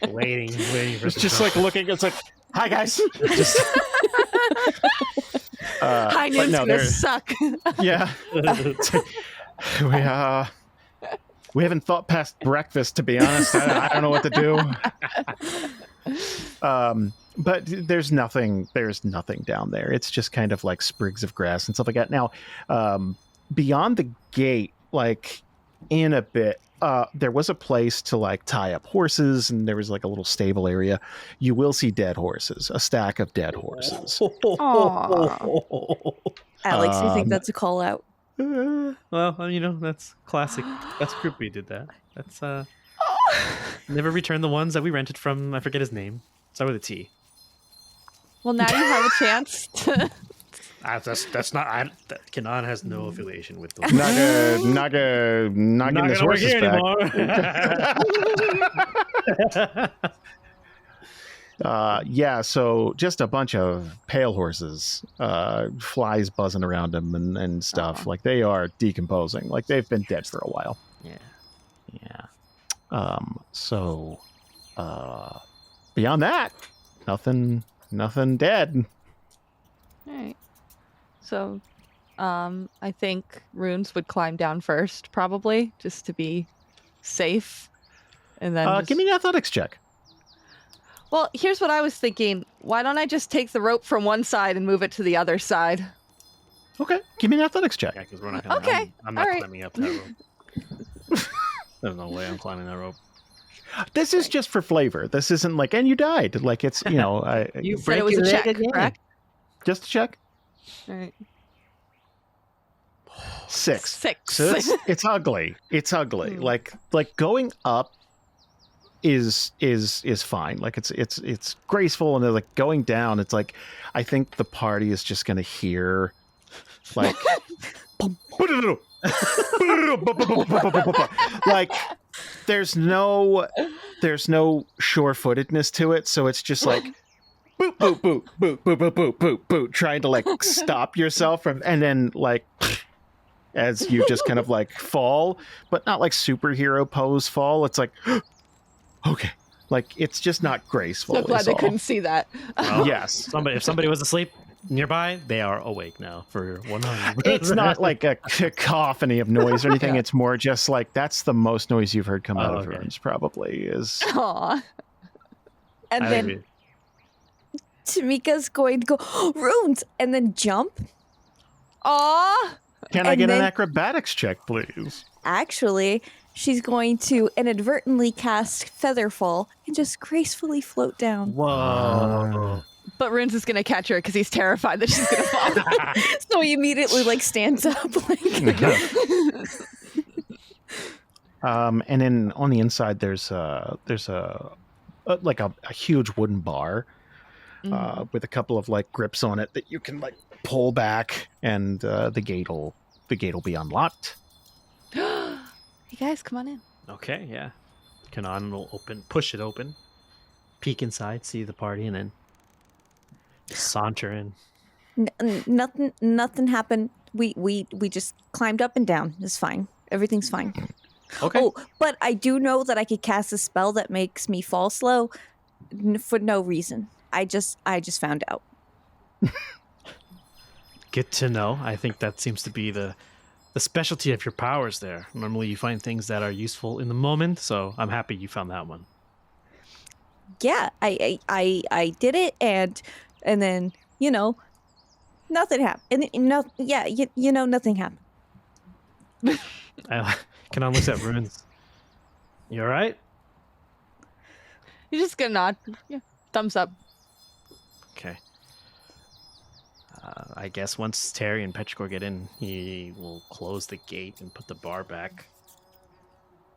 waiting for it's just like looking. It's like, hi guys. Just, high noon's gonna suck. Yeah. We haven't thought past breakfast, to be honest. I don't know what to do. But there's nothing down there. It's just kind of like sprigs of grass and stuff like that. Now, beyond the gate, like in a bit, there was a place to like tie up horses, and there was like a little stable area. You will see dead horses, a stack of dead horses. Alex, you think that's a call out? Well, you know, that's classic. That's Groupie did that. That's never returned the ones that we rented from. I forget his name. Start with a T. Well, now you have a chance to. That's not. Kanan has no affiliation with those. Not getting his horses back. Yeah, so just a bunch of pale horses, flies buzzing around them and stuff. Aw. Like they are decomposing. Like they've been dead for a while. Yeah. Yeah. So, beyond that, nothing dead. All right. So, I think Runes would climb down first, probably, just to be safe. And then Give me an athletics check. Well, here's what I was thinking. Why don't I just take the rope from one side and move it to the other side? Okay, give me an athletics check. Yeah, because we're not gonna. Okay, I'm not all right. climbing up that rope. There's no way I'm climbing that rope. This is just for flavor. This isn't like, and you died. Like it's, You said it was a check, correct? just a check. All right. 6. 6. So it's ugly. It's ugly. Like going up is fine. Like it's graceful, and then like going down, it's like I think the party is just gonna hear like like there's no sure-footedness to it, so it's just like boop boop boop boop boop boop boop boop boop, trying to like stop yourself from, and then like as you just kind of like fall, but not like superhero pose fall. It's like okay, like it's just not graceful. So glad is they all. couldn't see that. Well, Yes. if somebody was asleep nearby, they are awake now for 100. It's not like a cacophony of noise or anything. Yeah. It's more just like that's the most noise you've heard come out of okay. rooms. Probably is. Aw. And I then agree. Tamika's going to go, Runes, and then jump. Aw. Can I And get an then- acrobatics check, please? Actually, she's going to inadvertently cast Featherfall and just gracefully float down. Whoa. But Runes is going to catch her because he's terrified that she's going to fall. So he immediately like stands up. Like, And then on the inside, there's like a huge wooden bar with a couple of like grips on it that you can like pull back, and the gate will be unlocked. Hey guys, come on in. Okay, yeah. Kanan will push it open, peek inside, see the party, and then saunter in. nothing happened. We just climbed up and down. It's fine. Everything's fine. Okay. Oh, but I do know that I could cast a spell that makes me fall slow for no reason. I just found out. Good to know. I think that seems to be the specialty of your powers there. Normally you find things that are useful in the moment, so I'm happy you found that one. Yeah, I did it, and then nothing happened. And nothing happened. Kanan looks at Runes. You all right? You're just going to nod. Yeah. Thumbs up. Okay. I guess once Terry and Petrichor get in, he will close the gate and put the bar back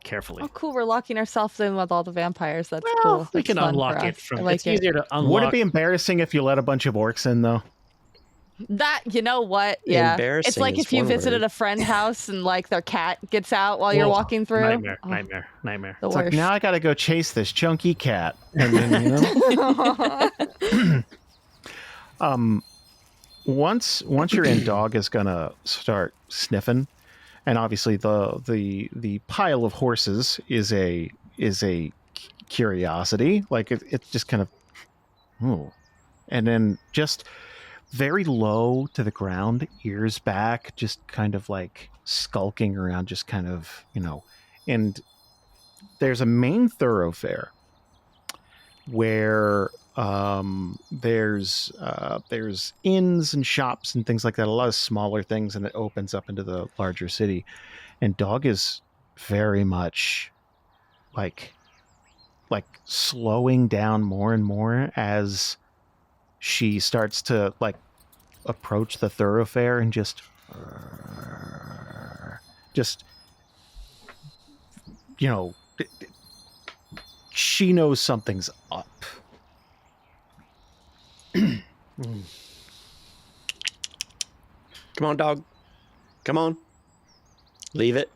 carefully. Oh, cool. We're locking ourselves in with all the vampires. That's Well, cool. we That's can fun unlock for it us. from. I like It's it. easier to unlock. Would it be embarrassing if you let a bunch of orcs in, though? That, you know what? Yeah. It's Embarrassing like is if you one visited word. a friend's house and like their cat gets out while you're Whoa. walking through. Nightmare, Oh, nightmare. The It's worst. like now I got to go chase this chunky cat, and then once you're in, dog is gonna start sniffing, and obviously the pile of horses is a curiosity. Like it's just kind of, ooh, and then just very low to the ground, ears back, just kind of like skulking around, just kind of and there's a main thoroughfare where there's inns and shops and things like that, a lot of smaller things, and it opens up into the larger city. And dog is very much like slowing down more and more as she starts to like approach the thoroughfare, and just she knows something's up. Come on, dog. Come on. Leave it.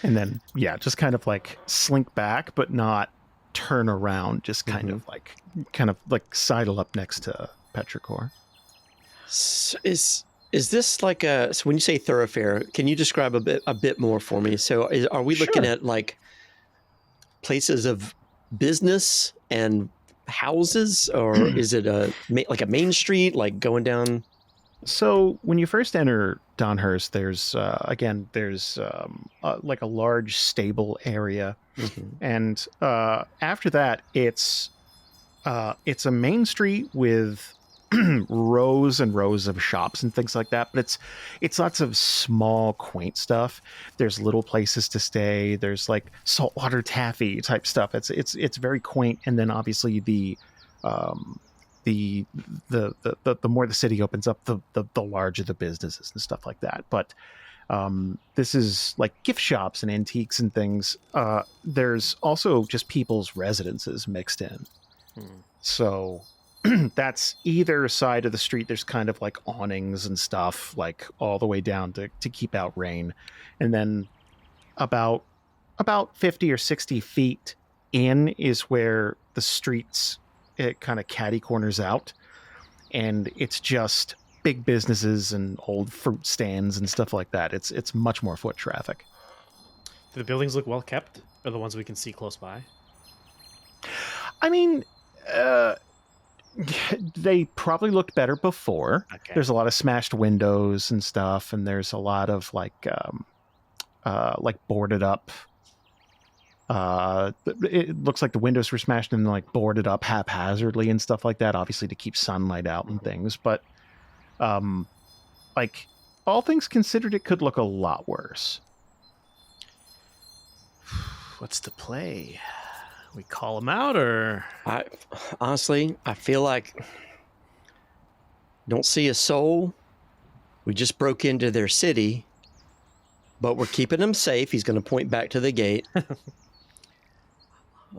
And then, yeah, just kind of like slink back, but not turn around, just kind of like sidle up next to Petrichor. So is this like a? So when you say thoroughfare, can you describe a bit more for me? So are we looking at like places of business and houses, or is it like a main street, like going down? So when you first enter Donhurst, there's like a large stable area, and after that, it's a main street with rows and rows of shops and things like that. But it's lots of small, quaint stuff. There's little places to stay. There's like saltwater taffy type stuff. It's very quaint. And then obviously the more the city opens up, the larger the businesses and stuff like that. But this is like gift shops and antiques and things. There's also just people's residences mixed in. So that's either side of the street. There's kind of like awnings and stuff, like all the way down to keep out rain. And then about 50 or 60 feet in is where the streets, it kind of catty corners out, and it's just big businesses and old fruit stands and stuff like that. It's much more foot traffic. Do the buildings look well kept? Or the ones we can see close by? I mean, they probably looked better before. Okay. There's a lot of smashed windows and stuff, and there's a lot of like boarded up. It looks like the windows were smashed and like boarded up haphazardly and stuff like that, obviously to keep sunlight out and things. But like all things considered, it could look a lot worse. What's the play? We call them out, or I honestly feel like don't see a soul. We just broke into their city, but we're keeping them safe. He's going to point back to the gate.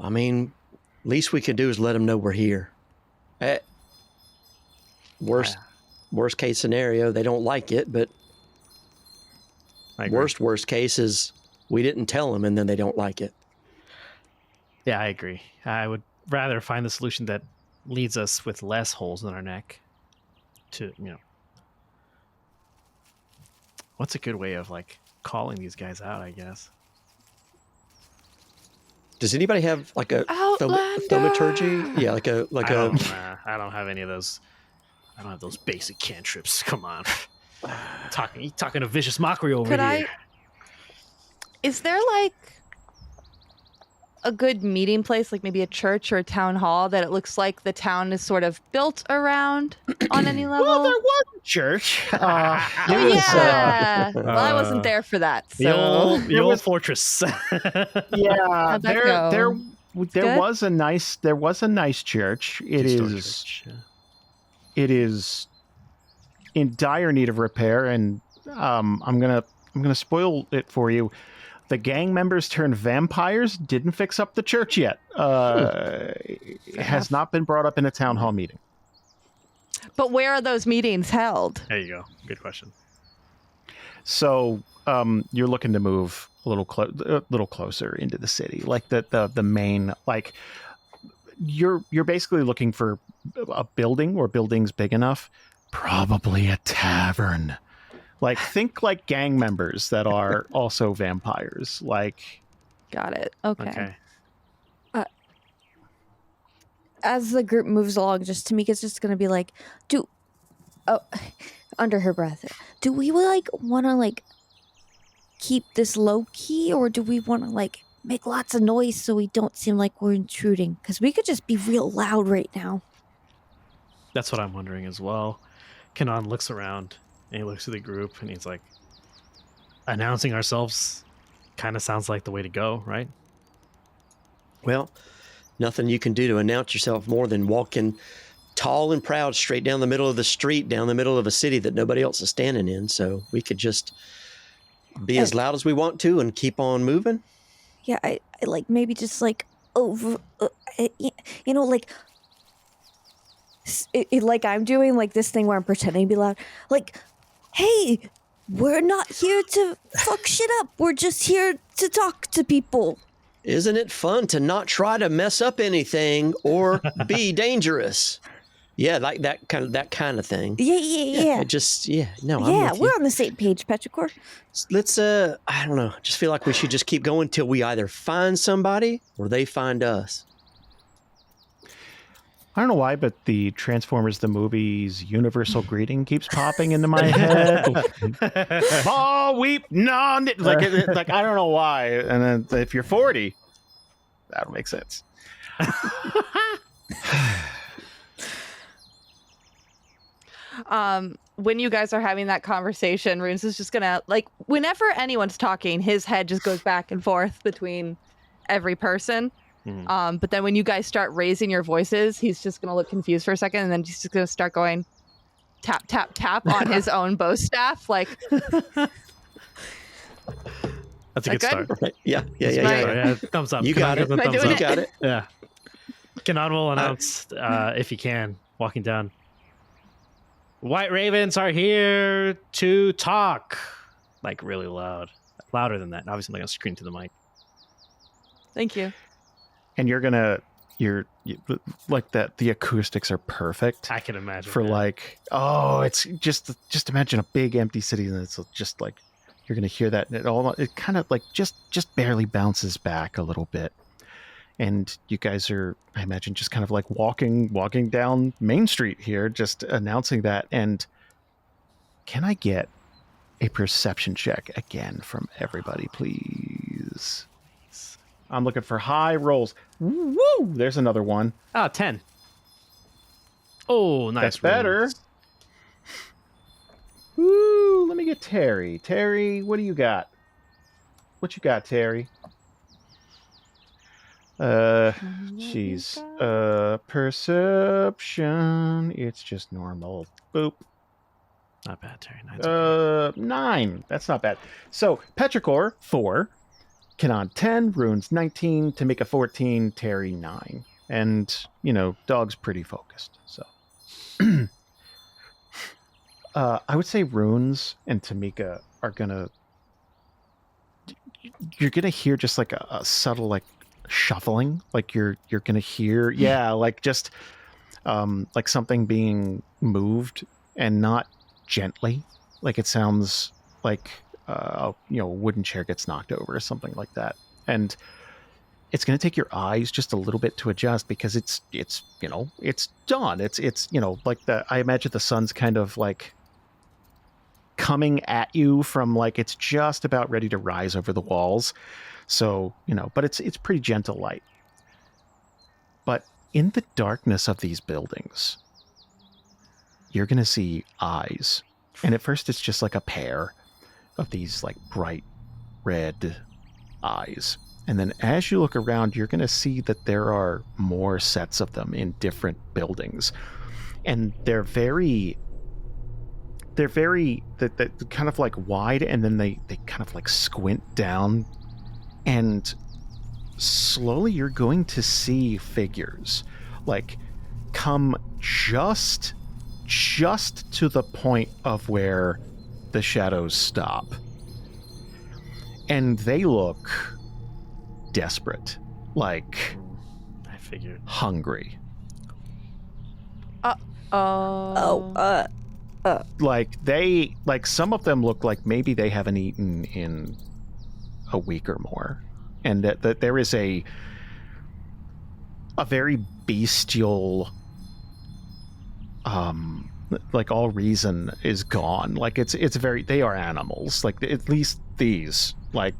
I mean, least we can do is let them know we're here. Worst case scenario, they don't like it, but worst case is we didn't tell them and then they don't like it. yeah, I agree. I would rather find the solution that leads us with less holes in our neck. What's a good way of like calling these guys out? I guess. Does anybody have like a Outlander! thaumaturgy? Yeah, I don't have any of those. I don't have those basic cantrips. Come on, talking a vicious mockery over here. Is there like a good meeting place, like maybe a church or a town hall that it looks like the town is sort of built around on any level? Well, there was a church. Well, I wasn't there for that. So The old fortress. Yeah, How'd that go? there was a nice church. It is in dire need of repair, and I'm gonna spoil it for you. The gang members turned vampires didn't fix up the church yet. It has not been brought up in a town hall meeting. But where are those meetings held? There you go. Good question. So you're looking to move a little closer into the city, like the main, like you're basically looking for a building or buildings big enough, probably a tavern. Like think like gang members that are also vampires. Like, Got it. Okay. As the group moves along, Tamika's just gonna be like, under her breath, do we like want to like keep this low key, or do we want to like make lots of noise so we don't seem like we're intruding? Because we could just be real loud right now. That's what I'm wondering as well. Kanan looks around and he looks at the group and he's like, announcing ourselves kind of sounds like the way to go, right? Well, nothing you can do to announce yourself more than walking tall and proud straight down the middle of the street, down the middle of a city that nobody else is standing in. So we could just be as loud as we want to and keep on moving. Yeah, I like maybe just like over, like like I'm doing like this thing where I'm pretending to be loud. Like, hey, we're not here to fuck shit up. We're just here to talk to people. Isn't it fun to not try to mess up anything or be dangerous? Yeah, like that kind of thing. Yeah. It just I'm Yeah, with we're you. on the same page, Petrichor. Let's I don't know. Just feel like we should just keep going till we either find somebody or they find us. I don't know why, but the Transformers the movie's universal greeting keeps popping into my head. Ball weep non like I don't know why. And then if you're 40, that'll make sense. When you guys are having that conversation, Runes is just gonna, like, whenever anyone's talking, his head just goes back and forth between every person. But then when you guys start raising your voices, he's just gonna look confused for a second, and then he's just gonna start going tap tap tap on his own bow staff, like. That's a good start. Right. Yeah. Thumbs up. You got it. Am I doing You it? got it. Yeah. Kanan will announce, if he can, walking down. White Ravens are here to talk. Like really loud. Louder than that. Obviously, I'm not going to scream to the mic. Thank you. And you're like that. The acoustics are perfect. I can imagine. For like, it's just imagine a big empty city, and it's just like you're gonna hear that, and it kind of like just barely bounces back a little bit, and you guys are, I imagine, just kind of like walking down Main Street here, just announcing that. And can I get a perception check again from everybody, please? I'm looking for high rolls. Woo! There's another one. 10. Oh, nice. That's better. Rolls. Woo! Let me get Terry. Terry, what do you got? What you got, Terry? She's perception. It's just normal. Boop. Not bad, Terry. 9's okay. 9. That's not bad. So Petrichor 4, Kanan 10, Runes 19, Tamika 14, Terry 9, and Dog's pretty focused. So I would say Runes and Tamika are gonna. You're gonna hear just like a subtle like shuffling, like you're gonna hear like just like something being moved, and not gently, like it sounds like a wooden chair gets knocked over or something like that. And it's going to take your eyes just a little bit to adjust, because it's dawn. It's like I imagine the sun's kind of like coming at you from, like, it's just about ready to rise over the walls. So, but it's pretty gentle light. But in the darkness of these buildings, you're going to see eyes. And at first it's just like a pair of these like bright red eyes. And then as you look around, you're going to see that there are more sets of them in different buildings. And they're very kind of like wide, and then they kind of like squint down, and slowly you're going to see figures like come just to the point of where the shadows stop. And they look desperate, like I figured. Like some of them look like maybe they haven't eaten in a week or more, and that there is a very bestial, like all reason is gone. Like they are animals. Like at least these, like,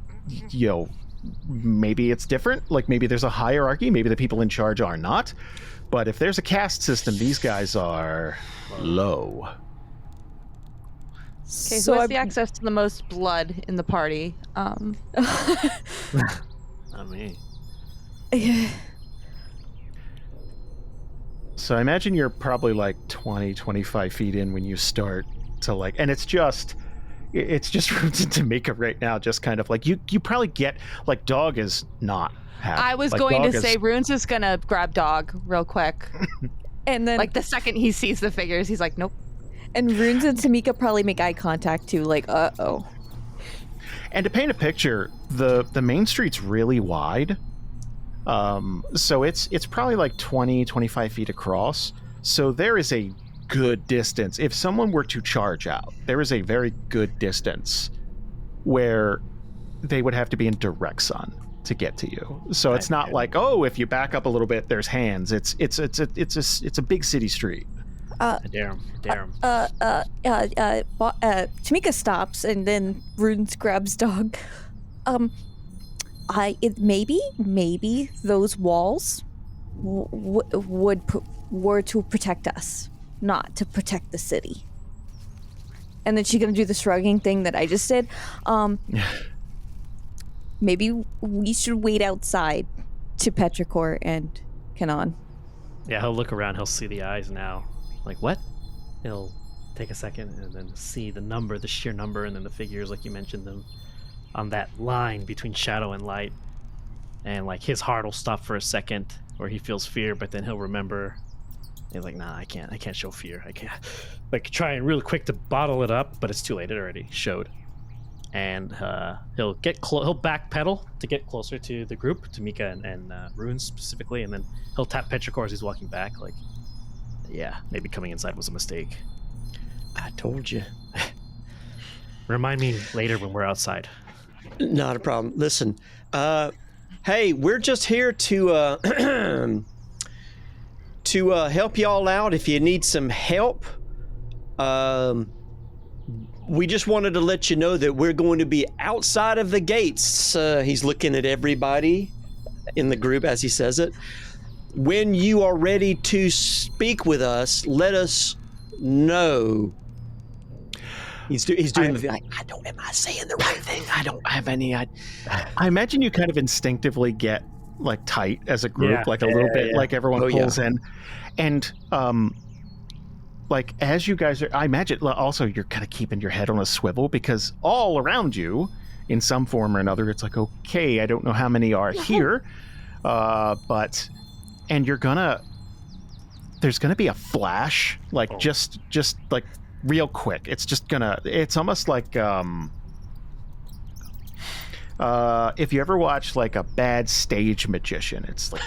maybe it's different. Like maybe there's a hierarchy. Maybe the people in charge are not. But if there's a caste system, these guys are low. Okay, so who has the access to the most blood in the party? Not me. So I imagine you're probably like 20, 25 feet in when you start to like, and it's just Runes and Tamika right now, just kind of like, you probably get, like, Dog is not happy. I was like, going Dog to say Runes is gonna grab Dog real quick. And then, like, the second he sees the figures, he's like, nope. And Runes and Tamika probably make eye contact too, like, uh-oh. And to paint a picture, the main street's really wide, So it's probably like 20, 25 feet across. So there is a good distance. If someone were to charge out, there is a very good distance where they would have to be in direct sun to get to you. So it's not like, oh, if you back up a little bit, there's hands. It's a big city street. Damn. Tamika stops and then Runes grabs dog. Maybe those walls were to protect us, not to protect the city. And then she's gonna do the shrugging thing that I just did. Maybe we should wait outside to Petrichor and Kanan. Yeah, he'll look around. He'll see the eyes now. Like, what? He'll take a second and then see the number, the sheer number, and then the figures, like you mentioned them, on that line between shadow and light. And, like, his heart will stop for a second, or he feels fear, but then he'll remember. He's like, nah, I can't show fear. I can't. Like, trying really quick to bottle it up, but it's too late. It already showed. And he'll he'll backpedal to get closer to the group, to Mika and Runes specifically, and then he'll tap Petrichor as he's walking back, like, yeah, maybe coming inside was a mistake. I told you. Remind me later when we're outside. Not a problem. Listen, hey, we're just here to help y'all out if you need some help. We just wanted to let you know that we're going to be outside of the gates. He's looking at everybody in the group as he says it. When you are ready to speak with us, let us know. He's doing the like, am I saying the right thing? I don't have any. I imagine you kind of instinctively get like tight as a group, like a little bit, like everyone pulls in, and like as you guys are, I imagine also you're kind of keeping your head on a swivel because all around you, in some form or another, it's like, okay, I don't know how many are here, but. And there's gonna be a flash, like just like real quick. It's almost like if you ever watch like a bad stage magician, it's like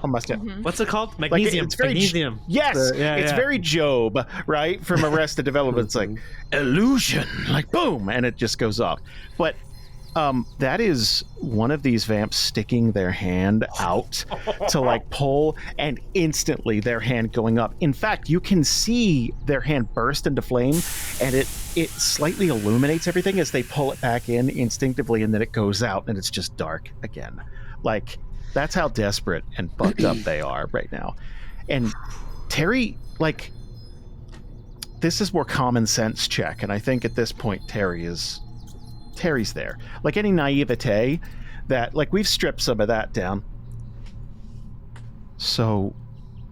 almost what's it called? Magnesium. It's very, Magnesium. Yes, it's very Job, right? From Arrested Development. It's like illusion, like boom, and it just goes off. But that is one of these vamps sticking their hand out to like pull, and instantly their hand going up. In fact, you can see their hand burst into flame, and it slightly illuminates everything as they pull it back in instinctively, and then it goes out and it's just dark again. Like, that's how desperate and fucked up they are right now. And Terry, like, this is more common sense check, and I think at this point Terry's there. Like any naivete that, like, we've stripped some of that down. So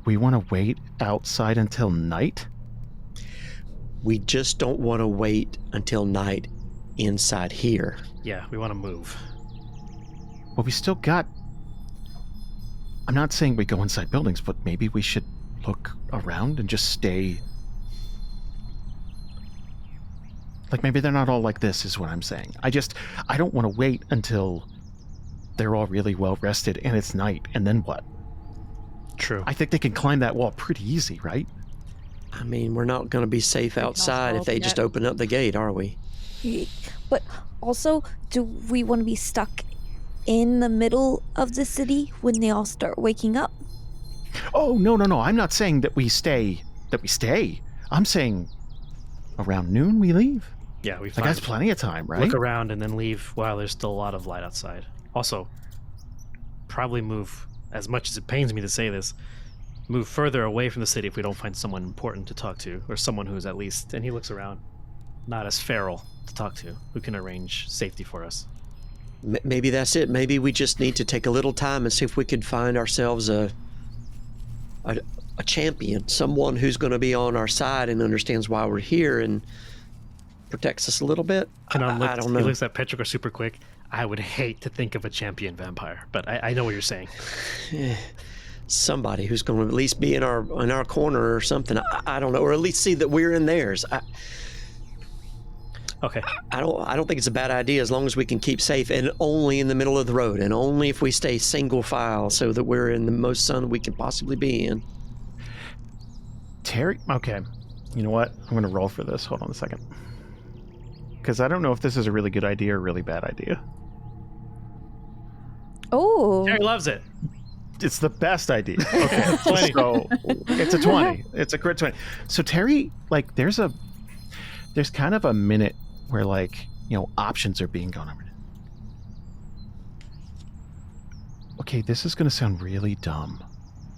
we want to wait outside until night? We just don't want to wait until night inside here. Yeah, we want to move. Well, we still got... I'm not saying we go inside buildings, but maybe we should look around and just stay... Like, maybe they're not all like this, is what I'm saying. I don't want to wait until they're all really well rested and it's night, and then what? True. I think they can climb that wall pretty easy, right? I mean, we're not going to be safe outside if they just open up the gate, are we? But also, do we want to be stuck in the middle of the city when they all start waking up? Oh, no. I'm not saying that we stay. I'm saying around noon we leave. Yeah, we that's plenty of time, right? Look around and then leave while there's still a lot of light outside. Also, probably move, as much as it pains me to say this, move further away from the city if we don't find someone important to talk to, or someone who's at least, and he looks around, not as feral to talk to, who can arrange safety for us. Maybe that's it. Maybe we just need to take a little time and see if we could find ourselves a champion, someone who's going to be on our side and understands why we're here and protects us a little bit. I don't know. He looks at Petrichor super quick. I would hate to think of a champion vampire, but I know what you're saying. Somebody who's going to at least be in our corner or something. I don't know, or at least see that we're in theirs. Okay. I don't think it's a bad idea as long as we can keep safe and only in the middle of the road and only if we stay single file so that we're in the most sun we can possibly be in. Terry, okay. You know what? I'm going to roll for this. Hold on a second. Because I don't know if this is a really good idea or a really bad idea. Oh. Terry loves it. It's the best idea. Okay, 20. So it's a 20. It's a crit 20. So Terry, like, there's kind of a minute where, like, you know, options are being gone over. Okay, this is going to sound really dumb,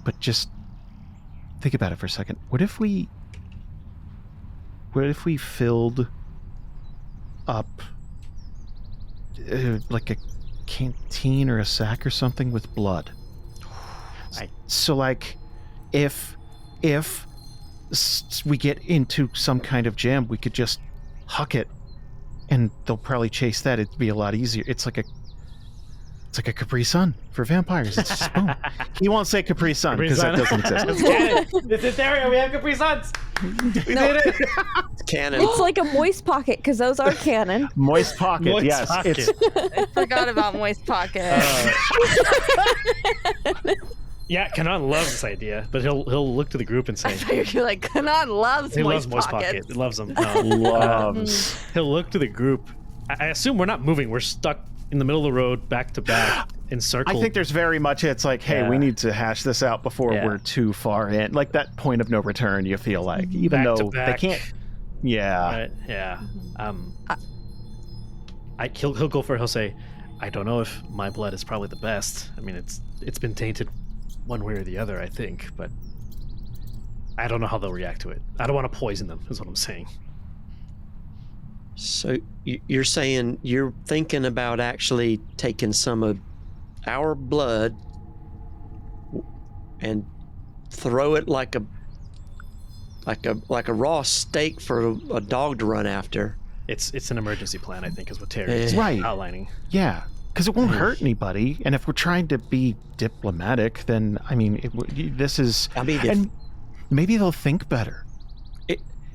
but just think about it for a second. What if we filled up like a canteen or a sack or something with blood? So, like, if we get into some kind of jam, we could just huck it, and they'll probably chase that. It'd be a lot easier. It's like a Capri Sun for vampires. It's just boom. He won't say Capri Sun because that doesn't exist. It's canon. This is area. We have Capri Suns. We did it. It's canon. It's like a moist pocket because those are canon. Moist pocket. Moist yes, pocket. it's I forgot about moist pocket. Yeah, Kanan loves this idea, but he'll look to the group and I say thought you were like, Kanan loves he moist loves moist pockets. pocket. He loves them. No. loves. He'll look to the group. I assume we're not moving. We're stuck in the middle of the road, back to back, in circle. I think there's very much. It's like, hey, Yeah. we need to hash this out before Yeah. we're too far in. Like that point of no return. You feel like, even Back to though back. they can't. Yeah. Right? Yeah. He'll go for it. He'll say, I don't know if my blood is probably the best. I mean, it's been tainted one way or the other, I think, but I don't know how they'll react to it. I don't want to poison them, is what I'm saying. So you're saying you're thinking about actually taking some of our blood and throw it like a raw steak for a dog to run after. It's an emergency plan, I think, is what Terry's Right. outlining. Yeah. Because it won't hurt anybody, and if we're trying to be diplomatic, then I mean, this is. I mean, and maybe they'll think better.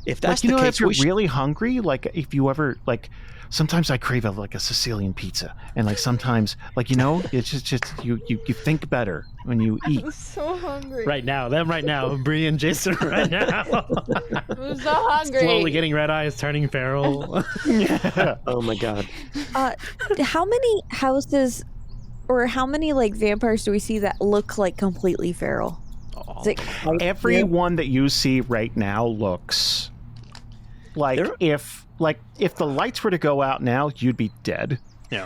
if that's Like, you the know, case, if you're we should, really hungry, like if you ever like, sometimes I crave a Sicilian pizza, and like sometimes, like, you know, it's just you think better when you eat. I'm so hungry. Right now, Bree and Jason right now. I'm so hungry. Slowly getting red eyes, turning feral. Yeah. oh my god, How many houses or how many like vampires do we see that look like completely feral? Is it quite Every few? one that you see right now looks like There- if the lights were to go out now, you'd be dead.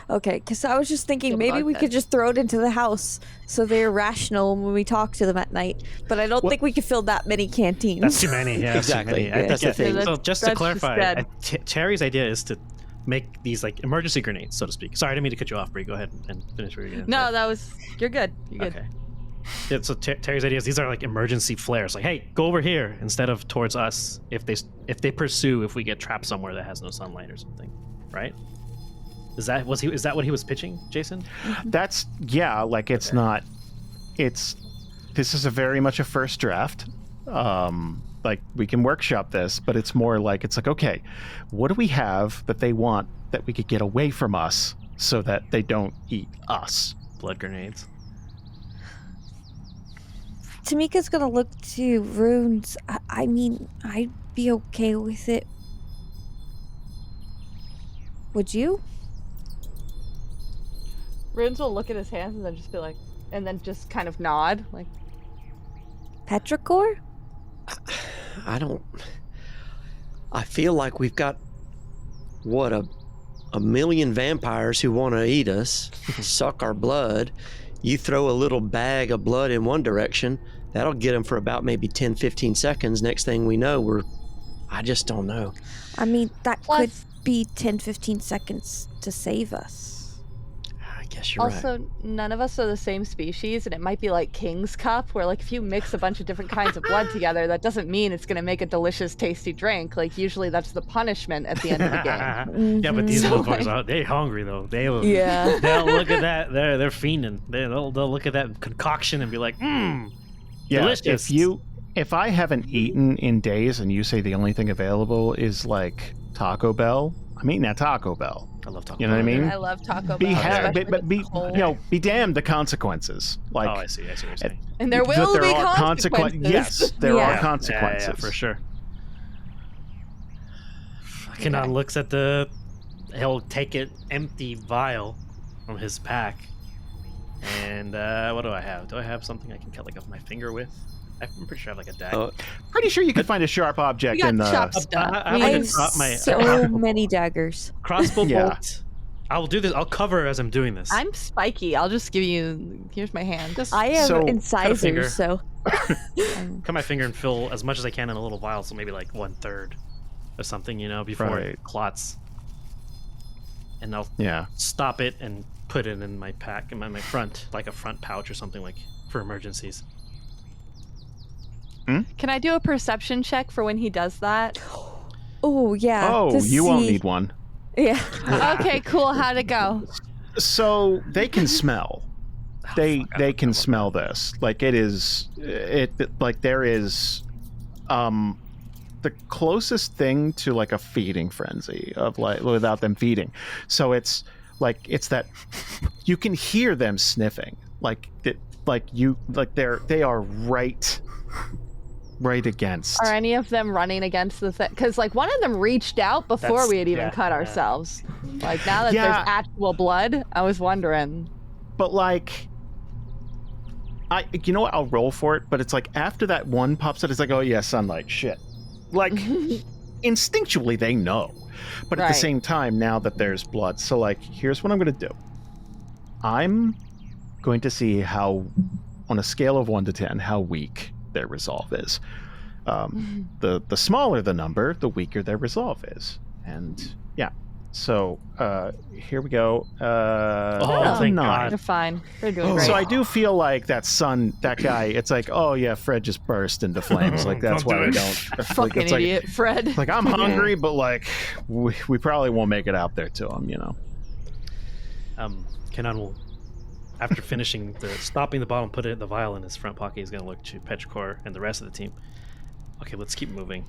Okay, because I was just thinking Feel maybe bug we dead. could just throw it into the house so they're rational when we talk to them at night. But I don't Well- think we could fill that many canteens. That's too many. Yeah, that's too Exactly. many. That's the Yeah, thing. So just to That's clarify, just dead. Terry's idea is to make these like emergency grenades, so to speak. Sorry, I didn't mean to cut you off, Bree. Go ahead and finish what you're gonna No, say. that was. You're good. You're good. Okay. Yeah, so Terry's idea is these are like emergency flares. Like, hey, go over here instead of towards us. If they pursue, if we get trapped somewhere that has no sunlight or something, right? Is that what he was pitching, Jason? That's like it's Okay. not. This is a very much a first draft. Like we can workshop this, but it's more like it's like, okay, what do we have that they want that we could get away from us so that they don't eat us? Blood grenades. Tamika's gonna look to runes. I mean, I'd be okay with it. Would you? Runes will look at his hands and then just be like, and then just kind of nod, like. Petrichor? I feel like we've got what a million vampires who want to eat us, suck our blood. You throw a little bag of blood in one direction, that'll get them for about maybe 10, 15 seconds. Next thing we know, I just don't know. I mean, that could Plus- be 10, 15 seconds to save us. I guess you're right. Also, none of us are the same species, and it might be like King's Cup, where like if you mix a bunch of different kinds of blood together, that doesn't mean it's going to make a delicious, tasty drink. Like usually that's the punishment at the end of the game. Yeah, but these So, motherfuckers like- they hungry though. Yeah. They'll look at that. They're fiending. They'll look at that concoction and be like, Yeah, delicious. if I haven't eaten in days and you say the only thing available is like Taco Bell, I'm eating at Taco Bell. I love Taco You know what I Bell. mean? I love Taco Be Bell. ha- be damned the consequences. Like, I see what you're saying. And there will be are consequences. Yes, there Yeah. are consequences. Yeah, for sure. Kanan looks at he'll take an empty vial from his pack. And what do I have? Do I have something I can cut like off my finger with? I'm pretty sure I have like a dagger. Pretty sure you could find a sharp object We got in the. chopped stuff. I I have have so many daggers. crossbow Yeah. bolt. I'll do this. I'll cover as I'm doing this. I'm spiky. I'll just give you. Here's my hand. I have So- finger. incisors, so Cut my finger and fill as much as I can in a little vial, so maybe like 1/3 or something, before Right. it clots. And I'll Yeah. stop it and put it in my pack, in my front, like a front pouch or something, like for emergencies. Can I do a perception check for when he does that? oh yeah. Oh, to you won't see- need one. Yeah. Okay, cool. How'd it go? So they can smell. They can smell this. Like there is the closest thing to like a feeding frenzy of like without them feeding. So it's that you can hear them sniffing. They are right against. Are any of them running against the thing? Because like one of them reached out before That's- we had even yeah, cut yeah. ourselves. Like now that Yeah. there's actual blood, I was wondering. But like, you know what? I'll roll for it. But it's like after that one pops out, it's like, oh yeah, sunlight, shit. Like instinctually they know, but at the Right. same time, now that there's blood, so like, here's what I'm gonna do. I'm going to see how, on a scale of 1 to 10, how weak their resolve is. The smaller the number, the weaker their resolve is, and yeah. So here we go. That's a thank 9. They're fine. They're doing great. So I do feel like that guy, it's like, oh yeah, Fred just burst into flames. Like that's Don't why do we it. don't. Fucking it's like, idiot, Fred. like I'm hungry, but like we probably won't make it out there to him, Kanan will, after finishing stopping the bottle and put it in the vial in his front pocket, he's gonna look to Petrichor and the rest of the team. Okay, let's keep moving.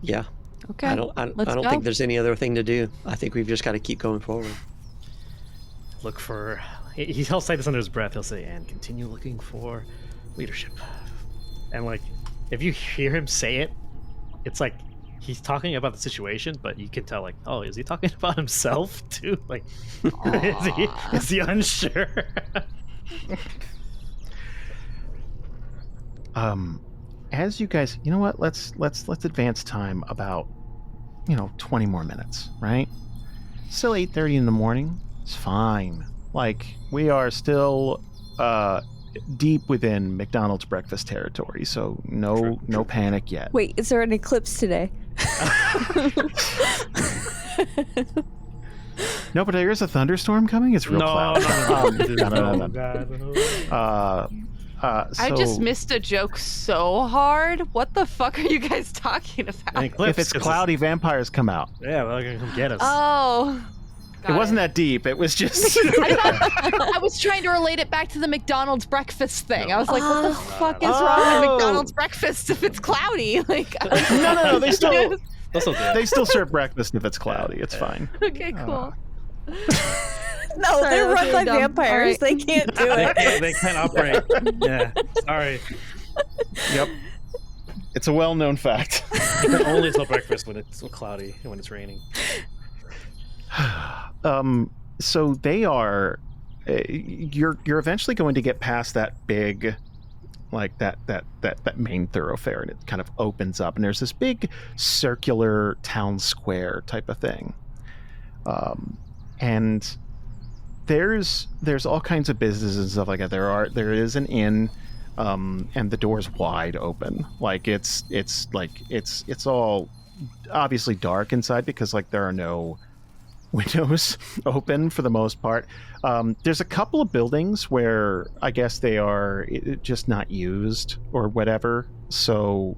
Yeah. Okay. I don't let's go. think there's any other thing to do. I think we've just got to keep going forward. Look for. He'll say this under his breath. He'll say, "And continue looking for leadership." And like, if you hear him say it, it's like he's talking about the situation, but you can tell, like, oh, is he talking about himself too? Like, is he unsure? As you guys, you know what? Let's advance time about 20 more minutes, right? Still 8:30 in the morning. It's fine. Like we are still deep within McDonald's breakfast territory, so no panic yet. Wait, is there an eclipse today? No, but there is a thunderstorm coming. It's real cloudy. No. I just missed a joke so hard. What the fuck are you guys talking about? If it's cloudy, vampires come out. Yeah, well, they're gonna come get us. Oh. It wasn't that deep. It was just. I was trying to relate it back to the McDonald's breakfast thing. I was like, what the fuck is wrong with McDonald's breakfast if it's cloudy? Like, No. They still They'll still do it. they still serve breakfast if it's cloudy. It's fine. okay, cool. No, Sorry, they're that was run really by dumb. vampires. All They can't do it. They can't operate. Yeah, sorry. Yep. It's a well-known fact. You can only sell breakfast when it's cloudy and when it's raining. So they are. You're eventually going to get past that big, like that main thoroughfare, and it kind of opens up, and there's this big circular town square type of thing, and there's all kinds of businesses and stuff like that. There is an inn, and the door's wide open. Like it's all obviously dark inside because like there are no windows open for the most part. There's a couple of buildings where I guess they are just not used or whatever. So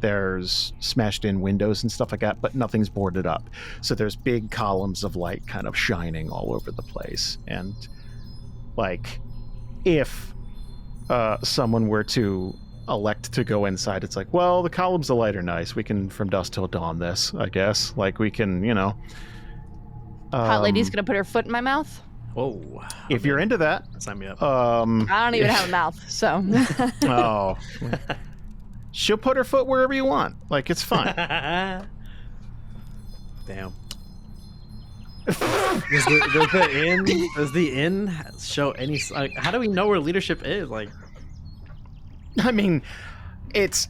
there's smashed in windows and stuff like that, but nothing's boarded up. So there's big columns of light kind of shining all over the place. And like if someone were to elect to go inside. It's like, well, the columns of light are nice. We can from dusk till dawn this, I guess. Like we can, Hot lady's gonna put her foot in my mouth. Whoa. If you're into that. Sign me up. I don't even have a mouth, so. Oh. She'll put her foot wherever you want. Like, it's fine. Damn. Does the inn show any? Like, how do we know where leadership is? Like, I mean, it's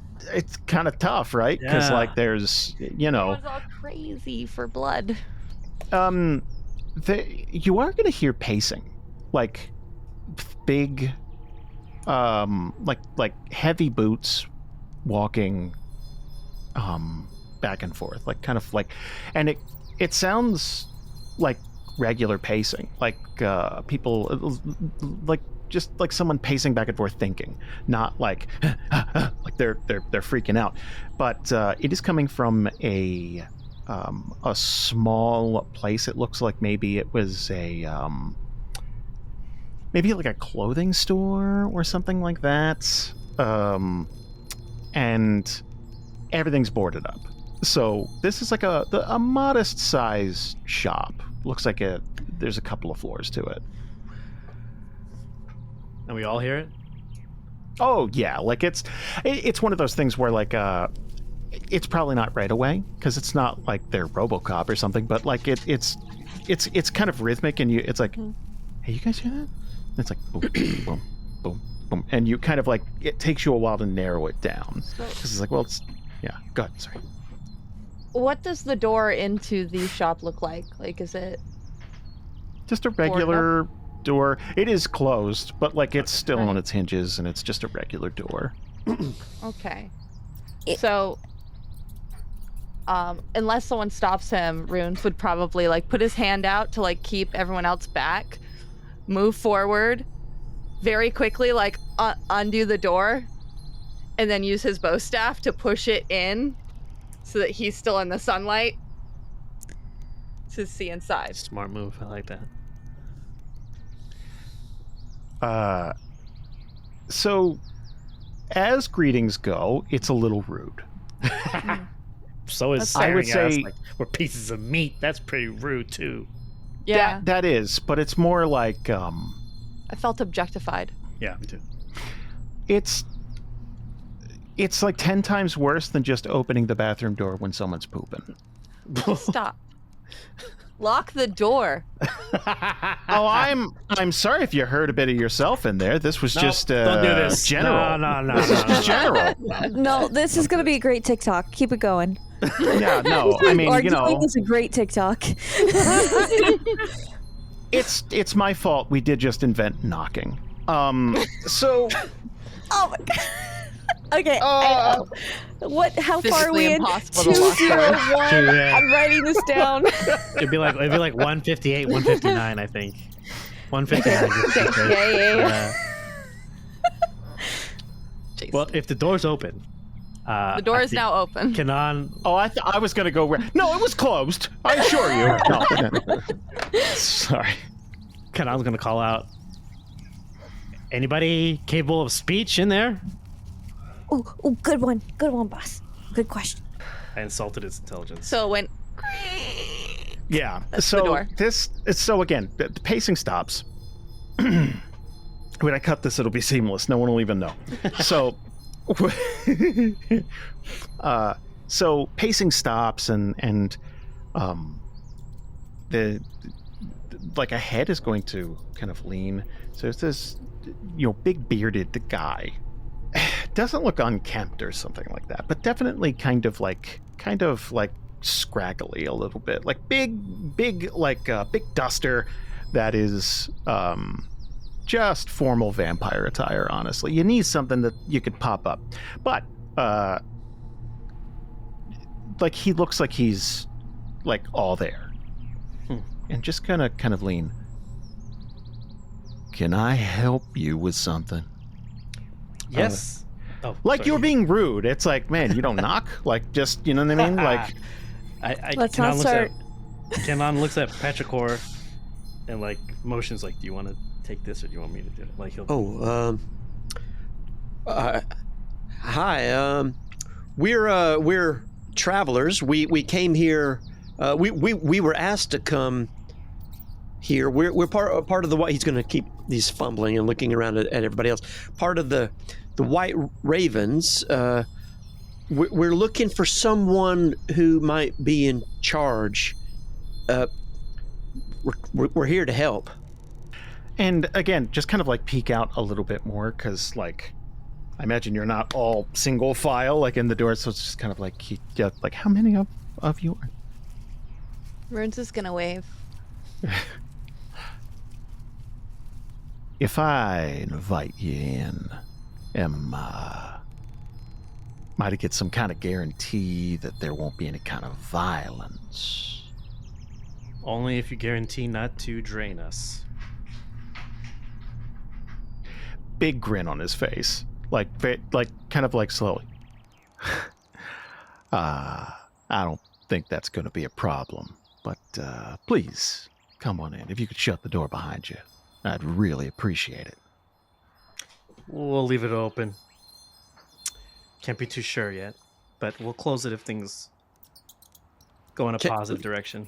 kind of tough, right? Because like there's Everyone's all crazy for blood. you are going to hear pacing, like big, like heavy boots walking, back and forth, like kind of like, and it sounds like regular pacing, like people, like just like someone pacing back and forth thinking, not like like they're freaking out, but it is coming from a small place. It looks like maybe it was a maybe like a clothing store or something like that, and everything's boarded up. So this is like a modest size shop. Looks like there's a couple of floors to it. And we all hear it? Oh yeah, like it's one of those things where like it's probably not right away because it's not like they're RoboCop or something, but like it's kind of rhythmic, and it's like, hey, you guys hear that? And it's like boom, boom, boom, boom, and you kind of like, it takes you a while to narrow it down because it's like, well, it's go ahead, sorry. What does the door into the shop look like? Like, is it just a regular door? It is closed, but like it's still on its hinges, and it's just a regular door. Okay. So, unless someone stops him, Runes would probably like put his hand out to like keep everyone else back, move forward, very quickly like undo the door, and then use his bow staff to push it in, so that he's still in the sunlight to see inside. Smart move. I like that. So, as greetings go, it's a little rude. So is I would staring at us say like we're pieces of meat. That's pretty rude too. Yeah, that is, but it's more like I felt objectified. Yeah, me too. It's like 10 times worse than just opening the bathroom door when someone's pooping. Stop. Lock the door. Oh, I'm sorry if you heard a bit of yourself in there. This was just don't do this. General. No. This is just general. No, this is gonna be a great TikTok. Keep it going. Yeah, no. I mean, Arguing is a great TikTok. It's my fault. We did just invent knocking. So. Oh my god. Okay. How far are we in? Impossible to lock down. 201. I'm writing this down. It'd be like 158, 159, I think. 159. Yeah. Well, if the door's open, The door is now open. Kanan. Oh, I was gonna go. No, it was closed. I assure you. No. Sorry. Kanan's gonna call out. Anybody capable of speech in there? Oh, good one, boss. Good question. I insulted his intelligence. So it went. Yeah. That's so the door. So again, the pacing stops. When I cut this, it'll be seamless. No one will even know. So, so pacing stops, and the like a head is going to kind of lean. So it's this, big bearded guy. Doesn't look unkempt or something like that, but definitely kind of like scraggly a little bit, like big duster that is just formal vampire attire. Honestly, you need something that you could pop up, but like he looks like he's like all there, and just kind of lean. Can I help you with something? Yes. Like you're being rude. It's like, man, you don't knock. Like, just, you know what I mean? Like, Let's not start. Kanan looks at Petrichor and like motions like, do you want to take this or do you want me to do it? Like he'll. Hi. We're travelers. We came here. We were asked to come here. We're part of the white. He's going to keep these fumbling and looking around at everybody else. Part of the White Ravens. We're looking for someone who might be in charge. We're here to help. And again, just kind of like peek out a little bit more, because like I imagine you're not all single file like in the door, so it's just kind of like like how many of you are? Runes is gonna wave. If I invite you in, am might I get some kind of guarantee that there won't be any kind of violence? Only if you guarantee not to drain us. Big grin on his face, like kind of like slowly. I don't think that's going to be a problem, but please come on in. If you could shut the door behind you, I'd really appreciate it. We'll leave it open. Can't be too sure yet, but we'll close it if things go in a positive direction.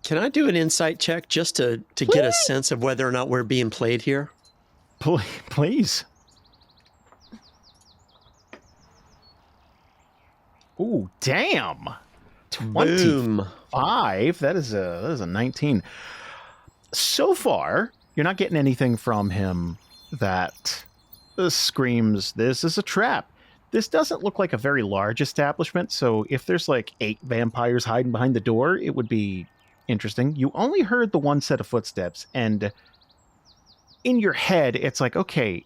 Can I do an insight check just to get a sense of whether or not we're being played here? Please. Ooh, damn. 25. That is a 19. So far, you're not getting anything from him that screams, this is a trap. This doesn't look like a very large establishment, so if there's like 8 vampires hiding behind the door, it would be interesting. You only heard the one set of footsteps, and in your head, it's like, okay,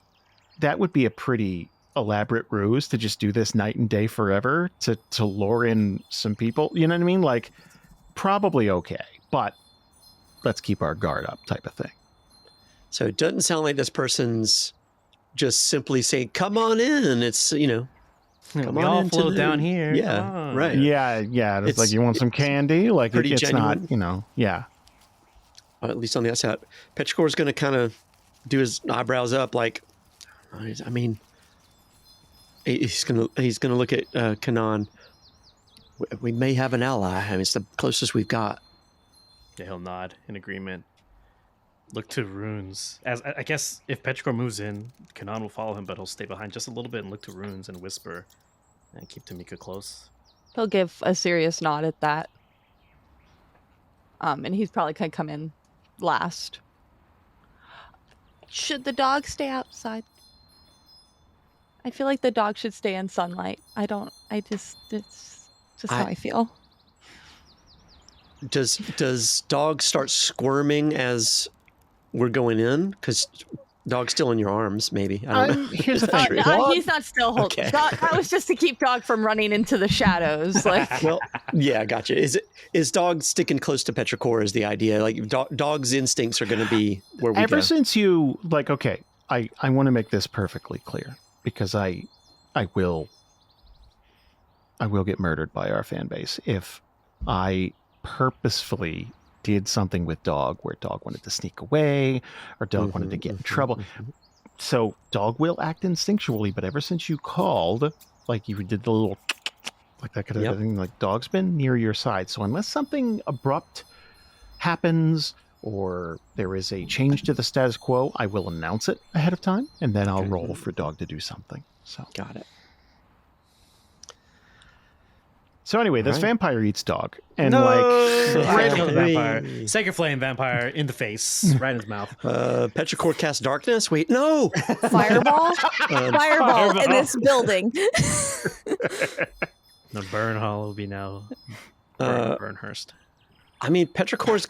that would be a pretty elaborate ruse to just do this night and day forever to lure in some people. You know what I mean? Like, probably okay, but let's keep our guard up type of thing. So it doesn't sound like this person's just simply saying, come on in. It's, come we on all into float down here. Yeah, Come on. right. Yeah. It's like, you want some candy? Like, pretty it's genuine. not, yeah. At least on the outside. Petrichor's going to kind of do his eyebrows up, like, I mean, he's gonna look at Kanan. We may have an ally. I mean, it's the closest we've got. Yeah, he'll nod in agreement. Look to Runes. As I guess if Petrichor moves in, Kanan will follow him, but he'll stay behind just a little bit and look to Runes and whisper and keep Tamika close. He'll give a serious nod at that. And he's probably gonna come in last. Should the dog stay outside? I feel like the dog should stay in sunlight. It's just how I feel. Does dog start squirming as we're going in? Because dog's still in your arms, maybe. I don't know. Here's the thing. He's not still holding. Okay. That was just to keep dog from running into the shadows. Like, Well, yeah, gotcha. Is dog sticking close to Petrichor is the idea? Like dog's instincts are going to be where we go. Ever since you, like, okay, I want to make this perfectly clear, because I will get murdered by our fan base if I purposefully did something with dog where dog wanted to sneak away or dog wanted to get in trouble. So dog will act instinctually, but ever since you called, like you did the little like that kind of thing, like dog's been near your side. So unless something abrupt happens or there is a change to the status quo, I will announce it ahead of time, and then I'll roll for dog to do something. So Got it. So anyway, this vampire eats dog, and Vampire, Sacred Flame vampire in the face, right in his mouth. Petrichor cast darkness. Wait, no. Fireball? Fireball in this building. The burn hall will be now Burnhurst. I mean, Petrichor's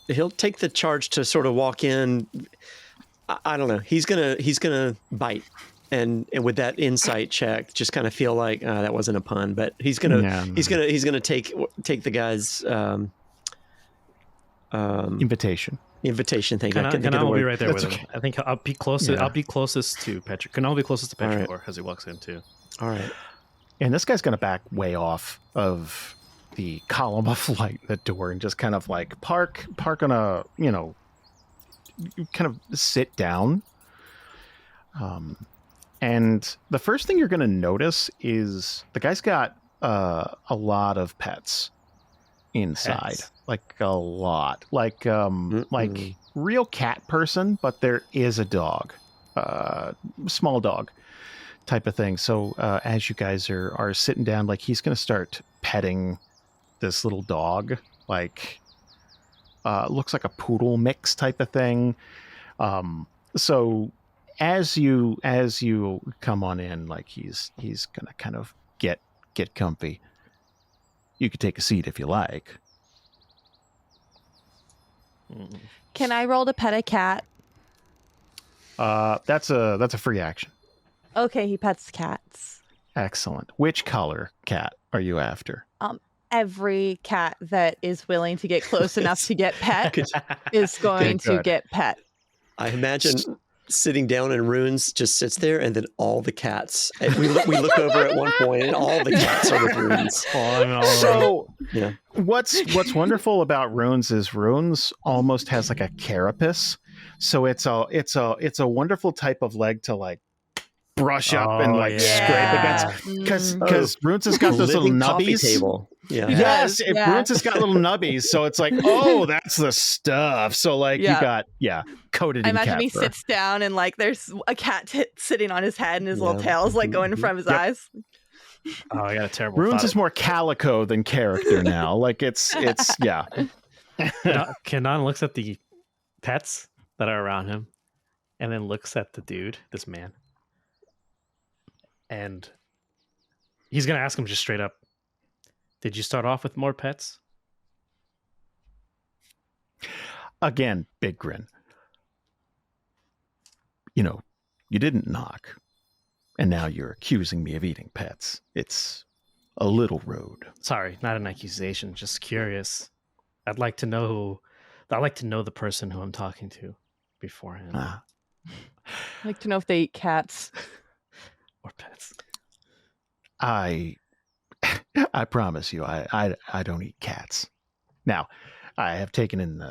he'll take the charge to sort of walk in. I don't know. He's gonna bite, and with that insight check, just kind of feel like that wasn't a pun, but he's gonna take the guy's invitation. Thank you. Kanan will be right there with him. okay. I think I'll be closest. Yeah. I'll be closest to Petrichor. Kanan will be closest to Petrichor right. as he walks in too. All right. And this guy's going to back way off of the column of light at the door and just kind of like park on a, kind of sit down. And the first thing you're going to notice is the guy's got a lot of pets inside. Pets. Like a lot. Like real cat person, but there is a dog. Small dog type of thing. So as you guys are sitting down, like he's going to start petting this little dog. Like looks like a poodle mix type of thing. So as you come on in, like he's gonna kind of get comfy. You could take a seat if you like. Can I roll to pet a cat? That's a free action. Okay, he pets cats. Excellent. Which color cat are you after? Every cat that is willing to get close enough to get pet is going to get pet. I imagine sitting down in Runes just sits there, and then all the cats. And we look over at one point, and all the cats are with Runes. So Yeah. what's wonderful about Runes is Runes almost has like a carapace. So it's a wonderful type of leg to like brush up and like scrape against, because Runes has got those little coffee nubbies. table. Yeah. Yes, Runes has got little nubbies, so it's like, oh, that's the stuff. So like you got coated I in imagine cat he fur. sits down and like there's a cat sitting on his head and his little tail's like going in front of his eyes. Oh, I got a terrible Runes thought. is more calico than character now. Like it's yeah. Kenan looks at the pets that are around him and then looks at the dude, this man. And he's going to ask him just straight up, did you start off with more pets? Again, big grin. You know, you didn't knock, and now you're accusing me of eating pets. It's a little rude. Sorry, not an accusation, just curious. I'd like to know the person who I'm talking to beforehand. Ah. I'd like to know if they eat cats. Or pets. I promise you, I don't eat cats. Now, I have taken in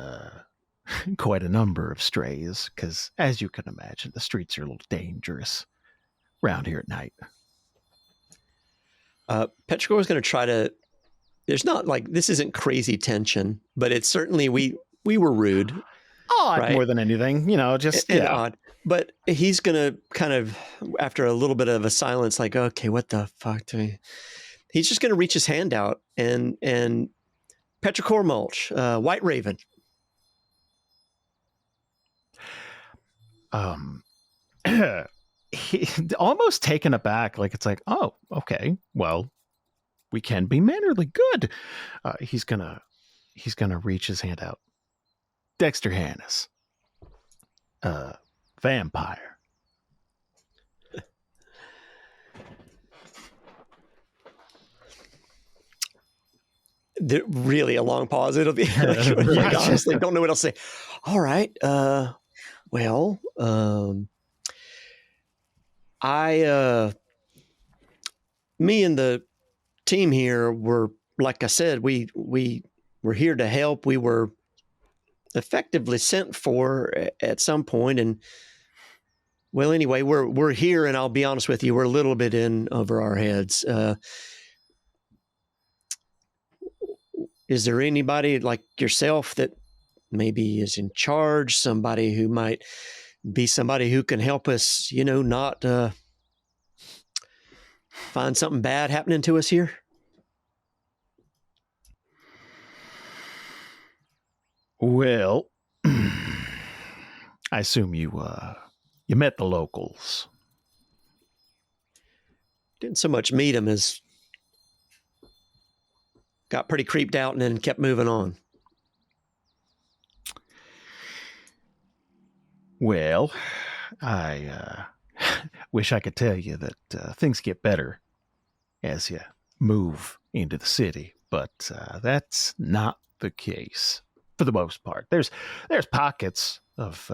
quite a number of strays, because as you can imagine, the streets are a little dangerous around here at night. Petrichor is going to try to. There's not like this isn't crazy tension, but it's certainly we were rude. Odd right? more than anything, you know, just and odd. But he's going to kind of, after a little bit of a silence, like, okay, what the fuck do we? He's just going to reach his hand out and Petrichor Mulch, White Raven. He, almost taken aback, like it's like, oh, okay, well, we can be mannerly. Good. He's gonna reach his hand out. Dexter Hannes, vampire. Really a long pause. It'll be like, honestly, don't know what else to say. All right. Well, me and the team here were, like I said, we were here to help. We were effectively sent for at some point, and well, anyway, we're here, and I'll be honest with you, we're a little bit in over our heads. Is there anybody like yourself that maybe is in charge? Somebody who might be somebody who can help us, you know, not find something bad happening to us here? Well, I assume you met the locals. Didn't so much meet them as got pretty creeped out and then kept moving on. Well, I wish I could tell you that things get better as you move into the city, but that's not the case for the most part. There's pockets of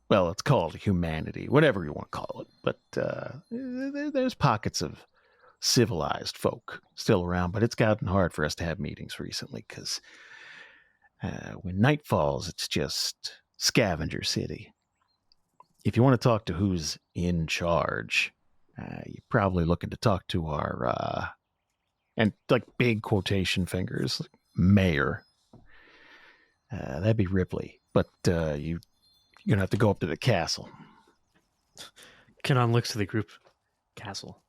well, it's called humanity, whatever you want to call it, but there's pockets of civilized folk still around, but it's gotten hard for us to have meetings recently because when night falls, it's just scavenger city. if you want to talk to who's in charge, you're probably looking to talk to our, and like big quotation fingers, mayor. That'd be Ripley. But you're going to have to go up to the castle. Kanan looks to the group. Castle.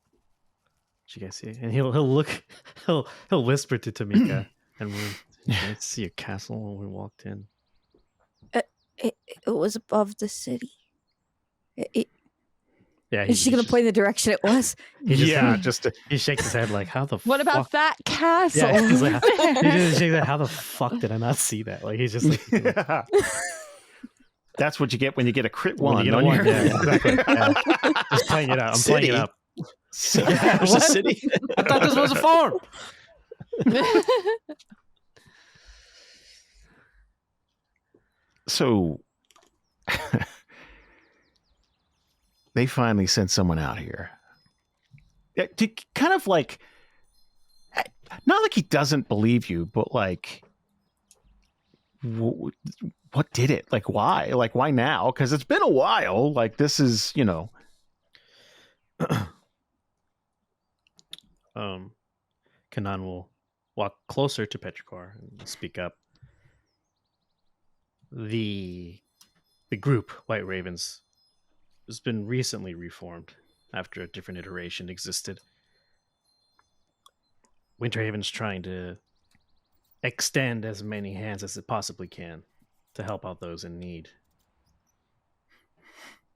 Did you guys see it? And he'll look, he'll whisper to Tamika, and we didn't see a castle when we walked in. It was above the city. Yeah, Is she going to point in the direction it was? He shakes his head like, how the What fuck? about that castle? Yeah, he's like, he just shakes his head, how the fuck did I not see that? Like, he's just like, That's what you get when you get a crit when one. you get a on one. your- Yeah, exactly. Yeah. Just playing it out. I'm playing it up. There's a city. I thought this was a farm. So they finally sent someone out here. To kind of like, not like he doesn't believe you, but like, what did it? Like, why? Like, why now? Because it's been a while. Like, this is, Kanan will walk closer to Petrichor and speak up. The group, White Ravens, has been recently reformed after a different iteration existed. Winterhaven's trying to extend as many hands as it possibly can to help out those in need.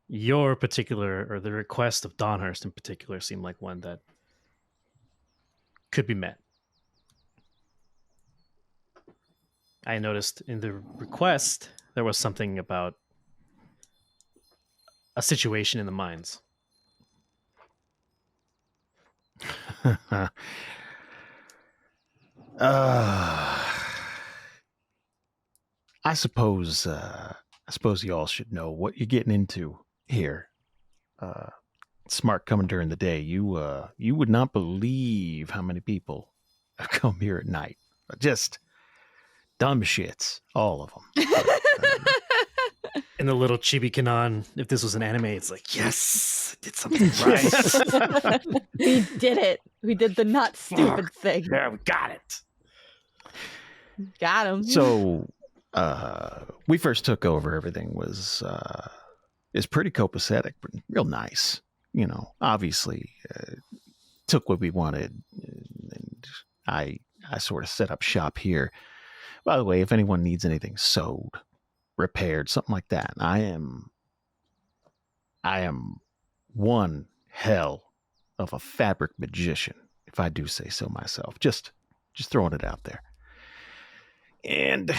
Your particular, or the request of Donhurst in particular, seemed like one that could be met. I noticed in the request there was something about a situation in the mines. I suppose you all should know what you're getting into here. Smart coming during the day. You would not believe how many people have come here at night. Just dumb shits, all of them. And the little chibi Kanan, if this was an anime, it's like, yes, I did something right. We did it. We did the not stupid thing. Yeah, we got it. Got him. So we first took over. Everything was is pretty copacetic, but real nice. Obviously took what we wanted, and I sort of set up shop here. By the way, if anyone needs anything sewed, repaired, something like that, I am one hell of a fabric magician, if I do say so myself. Just throwing it out there. And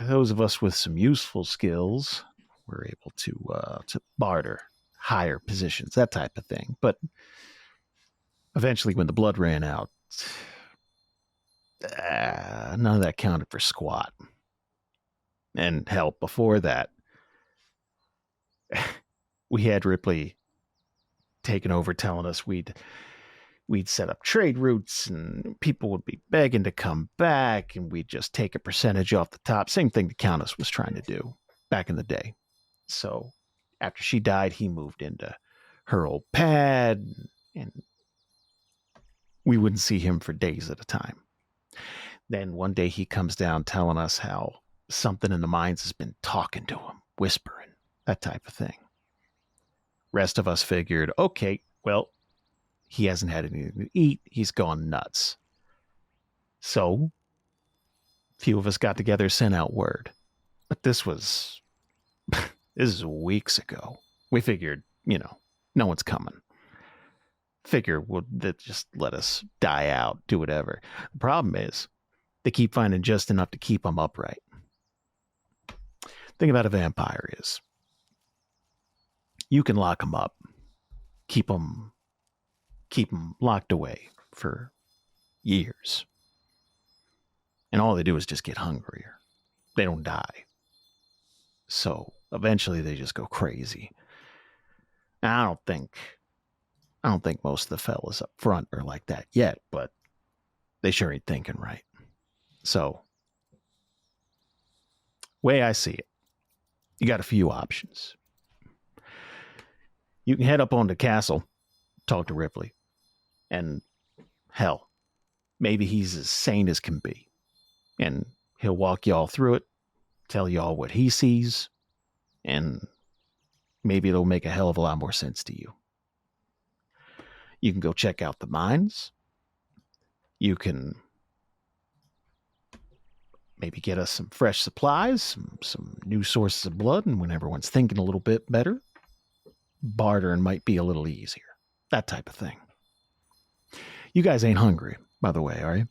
those of us with some useful skills were able to barter higher positions, that type of thing. But eventually, when the blood ran out, none of that counted for squat. And hell, before that, we had Ripley taking over, telling us we'd set up trade routes and people would be begging to come back, and we'd just take a percentage off the top. Same thing the Countess was trying to do back in the day. So after she died, he moved into her old pad, and we wouldn't see him for days at a time. Then one day he comes down telling us how something in the mines has been talking to him, whispering, that type of thing. Rest of us figured, okay, well, he hasn't had anything to eat. He's gone nuts. So, a few of us got together, sent out word. But this is weeks ago. We figured, no one's coming. Figure we'll just let us die out, do whatever. The problem is, they keep finding just enough to keep them upright. Thing about a vampire is, you can lock them up, keep them locked away for years. And all they do is just get hungrier. They don't die. So eventually they just go crazy. And I don't think most of the fellas up front are like that yet, but they sure ain't thinking right. So, way I see it, you got a few options. You can head up on the castle, talk to Ripley, and hell, maybe he's as sane as can be. And he'll walk y'all through it, tell y'all what he sees, and maybe it'll make a hell of a lot more sense to you. You can go check out the mines. You can maybe get us some fresh supplies, some new sources of blood, and when everyone's thinking a little bit better, bartering might be a little easier. That type of thing. You guys ain't hungry, by the way, are you?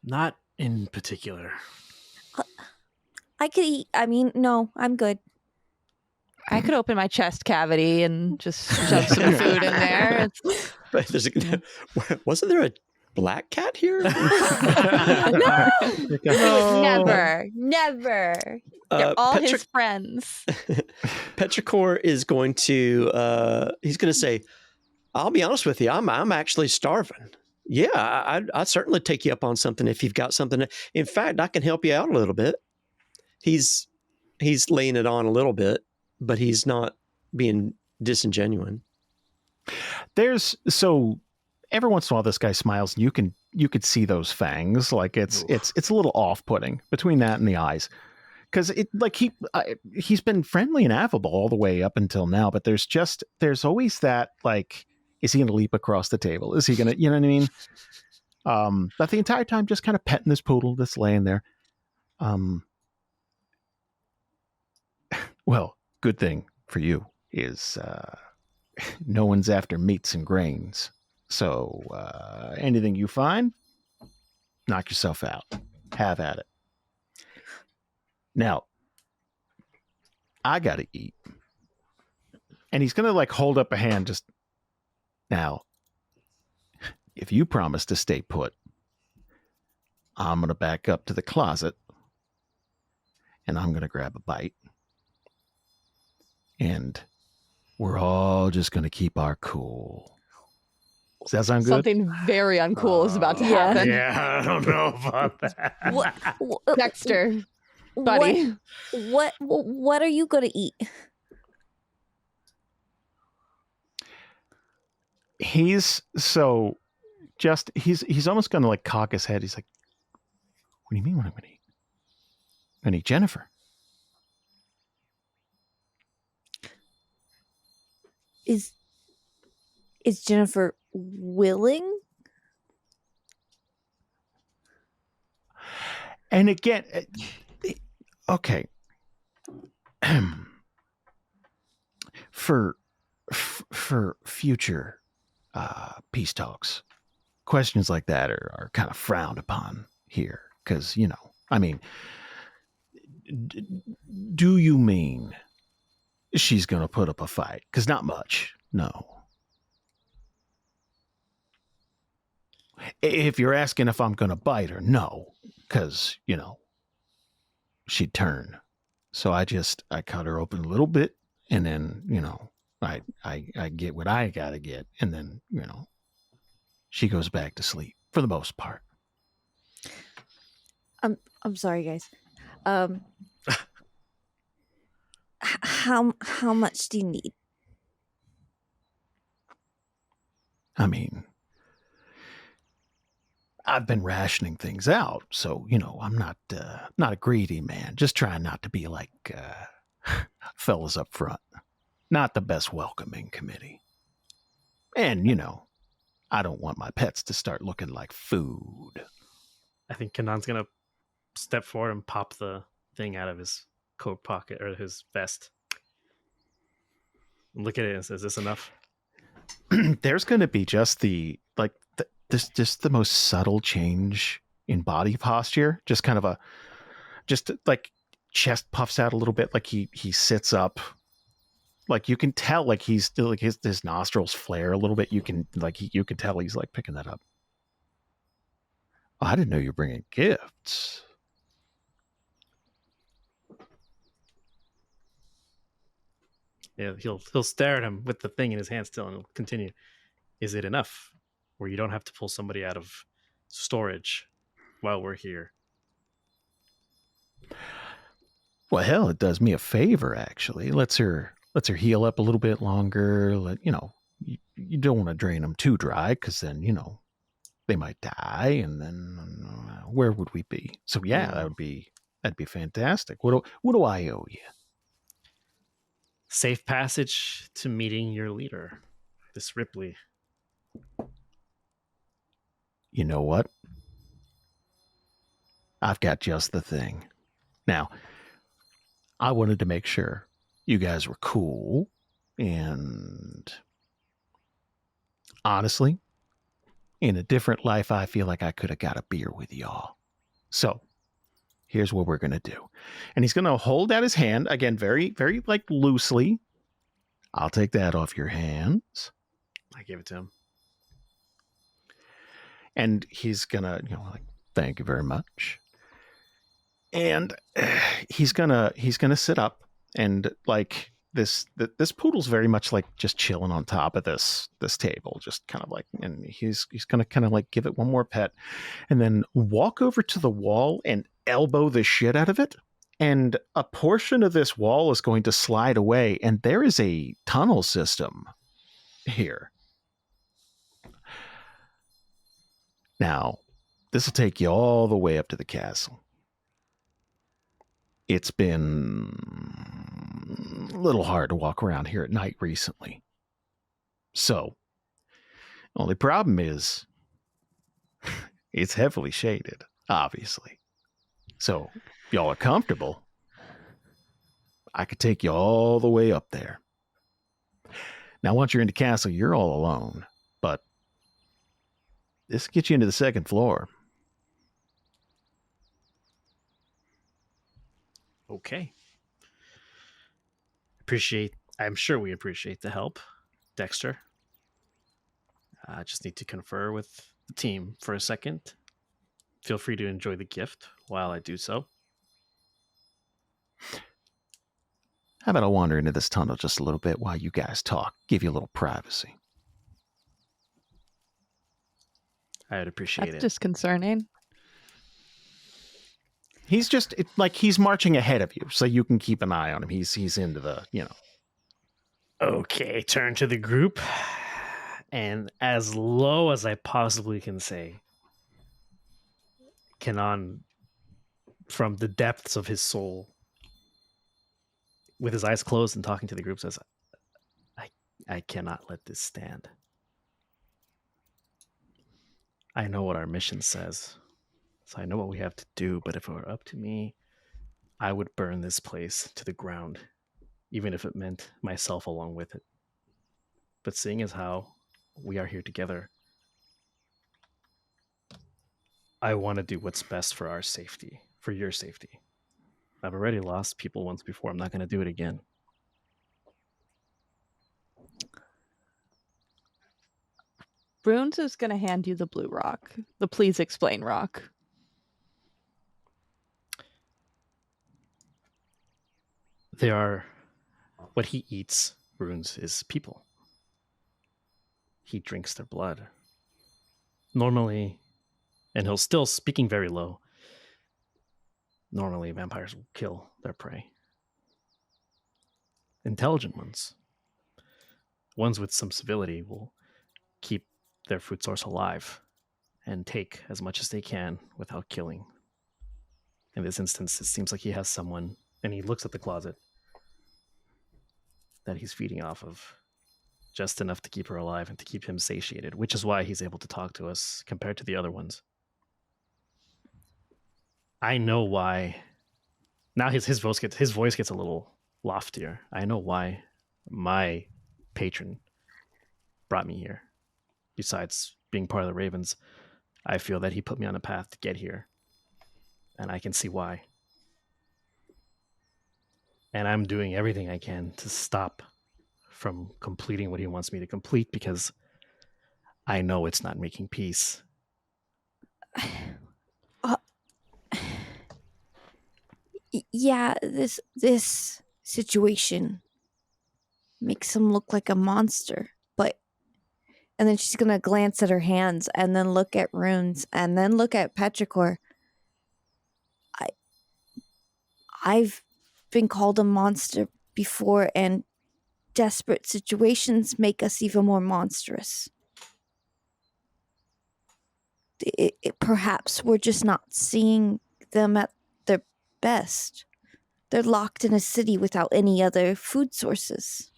Not in particular. I could eat. I mean, no, I'm good. I could open my chest cavity and just shove some food in there. But wasn't there a black cat here? Never. They're all his friends. Petrichor is going to, he's going to say, I'll be honest with you, I'm actually starving. Yeah, I'd certainly take you up on something if you've got something. In fact, I can help you out a little bit. He's laying it on a little bit, but he's not being disingenuous. So every once in a while this guy smiles and you could see those fangs. Like it's a little off-putting between that and the eyes. Because he's been friendly and affable all the way up until now, but there's always that, like, is he going to leap across the table? Is he going to, you know what I mean? But the entire time just kind of petting this poodle that's laying there. Well, good thing for you is no one's after meats and grains. So anything you find, knock yourself out. Have at it. Now, I got to eat. And he's going to, like, hold up a hand just now. If you promise to stay put, I'm going to back up to the closet and I'm going to grab a bite. And we're all just going to keep our cool. Does that sound good? Something very uncool is about to happen. Yeah, I don't know about that. Dexter, buddy. What are you gonna eat? He's almost gonna, like, cock his head. He's like, what do you mean what I'm gonna eat? I'm gonna eat Jennifer. Is Jennifer willing? And again, okay. For future peace talks, questions like that are kind of frowned upon here. Because, you know, I mean, do you mean she's going to put up a fight? Because not much, no. If you're asking if I'm going to bite her, no. Because, you know, she'd turn. So I cut her open a little bit, and then, you know, I get what I gotta get, and then, you know, she goes back to sleep for the most part. I'm sorry, guys. How much do you need? I mean, I've been rationing things out, so, you know, I'm not a greedy man. Just trying not to be like fellas up front. Not the best welcoming committee. And, you know, I don't want my pets to start looking like food. I think Kanan's gonna step forward and pop the thing out of his coat pocket or his vest. Look at it and says, "Is this enough?" There's going to be just the most subtle change in body posture. Just kind of just like chest puffs out a little bit, like he sits up. Like you can tell, like he's still, like his nostrils flare a little bit. You can tell he's like picking that up. Oh, I didn't know you were bringing gifts. Yeah, he'll stare at him with the thing in his hand still, and he'll continue. Is it enough? Where you don't have to pull somebody out of storage while we're here. Well, hell, it does me a favor, actually. Lets her heal up a little bit longer. You don't want to drain them too dry, because then, they might die, and then where would we be? So yeah, that'd be fantastic. What do I owe you? Safe passage to meeting your leader, this Ripley. You know what? I've got just the thing. Now, I wanted to make sure you guys were cool, and honestly, in a different life, I feel like I could have got a beer with y'all. So, here's what we're going to do. And he's going to hold out his hand, again, very, very, loosely. I'll take that off your hands. I give it to him. And he's going to, thank you very much. And he's gonna sit up, and this poodle's very much just chilling on top of this table, just kind of and he's gonna kind of give it one more pet, and then walk over to the wall and elbow the shit out of it, and a portion of this wall is going to slide away, and there is a tunnel system here. Now, this will take you all the way up to the castle. It's been a little hard to walk around here at night recently. So, only problem is it's heavily shaded, obviously. So, if y'all are comfortable, I could take you all the way up there. Now, once you're in the castle, you're all alone, but this gets you into the second floor. Okay. I'm sure we appreciate the help, Dexter. I just need to confer with the team for a second. Feel free to enjoy the gift while I do so. How about I wander into this tunnel just a little bit while you guys talk, give you a little privacy? I'd appreciate That's it. disconcerting. He's just he's marching ahead of you, so you can keep an eye on him. He's into the, Okay, turn to the group, and as low as I possibly can say, Kanan, from the depths of his soul, with his eyes closed and talking to the group, says, I cannot let this stand. I know what our mission says, so I know what we have to do, but if it were up to me, I would burn this place to the ground, even if it meant myself along with it. But seeing as how we are here together, I want to do what's best for our safety, for your safety. I've already lost people once before. I'm not going to do it again. Bruins is going to hand you the blue rock, the please explain rock. They are, what he eats, Runes, is people. He drinks their blood. Normally, and he'll still speaking very low, normally vampires will kill their prey. Intelligent ones with some civility, will keep their food source alive and take as much as they can without killing. In this instance, it seems like he has someone, and he looks at the closet, that he's feeding off of, just enough to keep her alive and to keep him satiated, which is why he's able to talk to us compared to the other ones. I know why. Now his voice gets a little loftier. I know why my patron brought me here. Besides being part of the Ravens, I feel that he put me on a path to get here, and I can see why. And I'm doing everything I can to stop from completing what he wants me to complete, because I know it's not making peace. Yeah, this situation makes him look like a monster, but and then she's gonna glance at her hands and then look at Runes and then look at Petrichor. I've been called a monster before, and desperate situations make us even more monstrous. Perhaps we're just not seeing them at their best. They're locked in a city without any other food sources.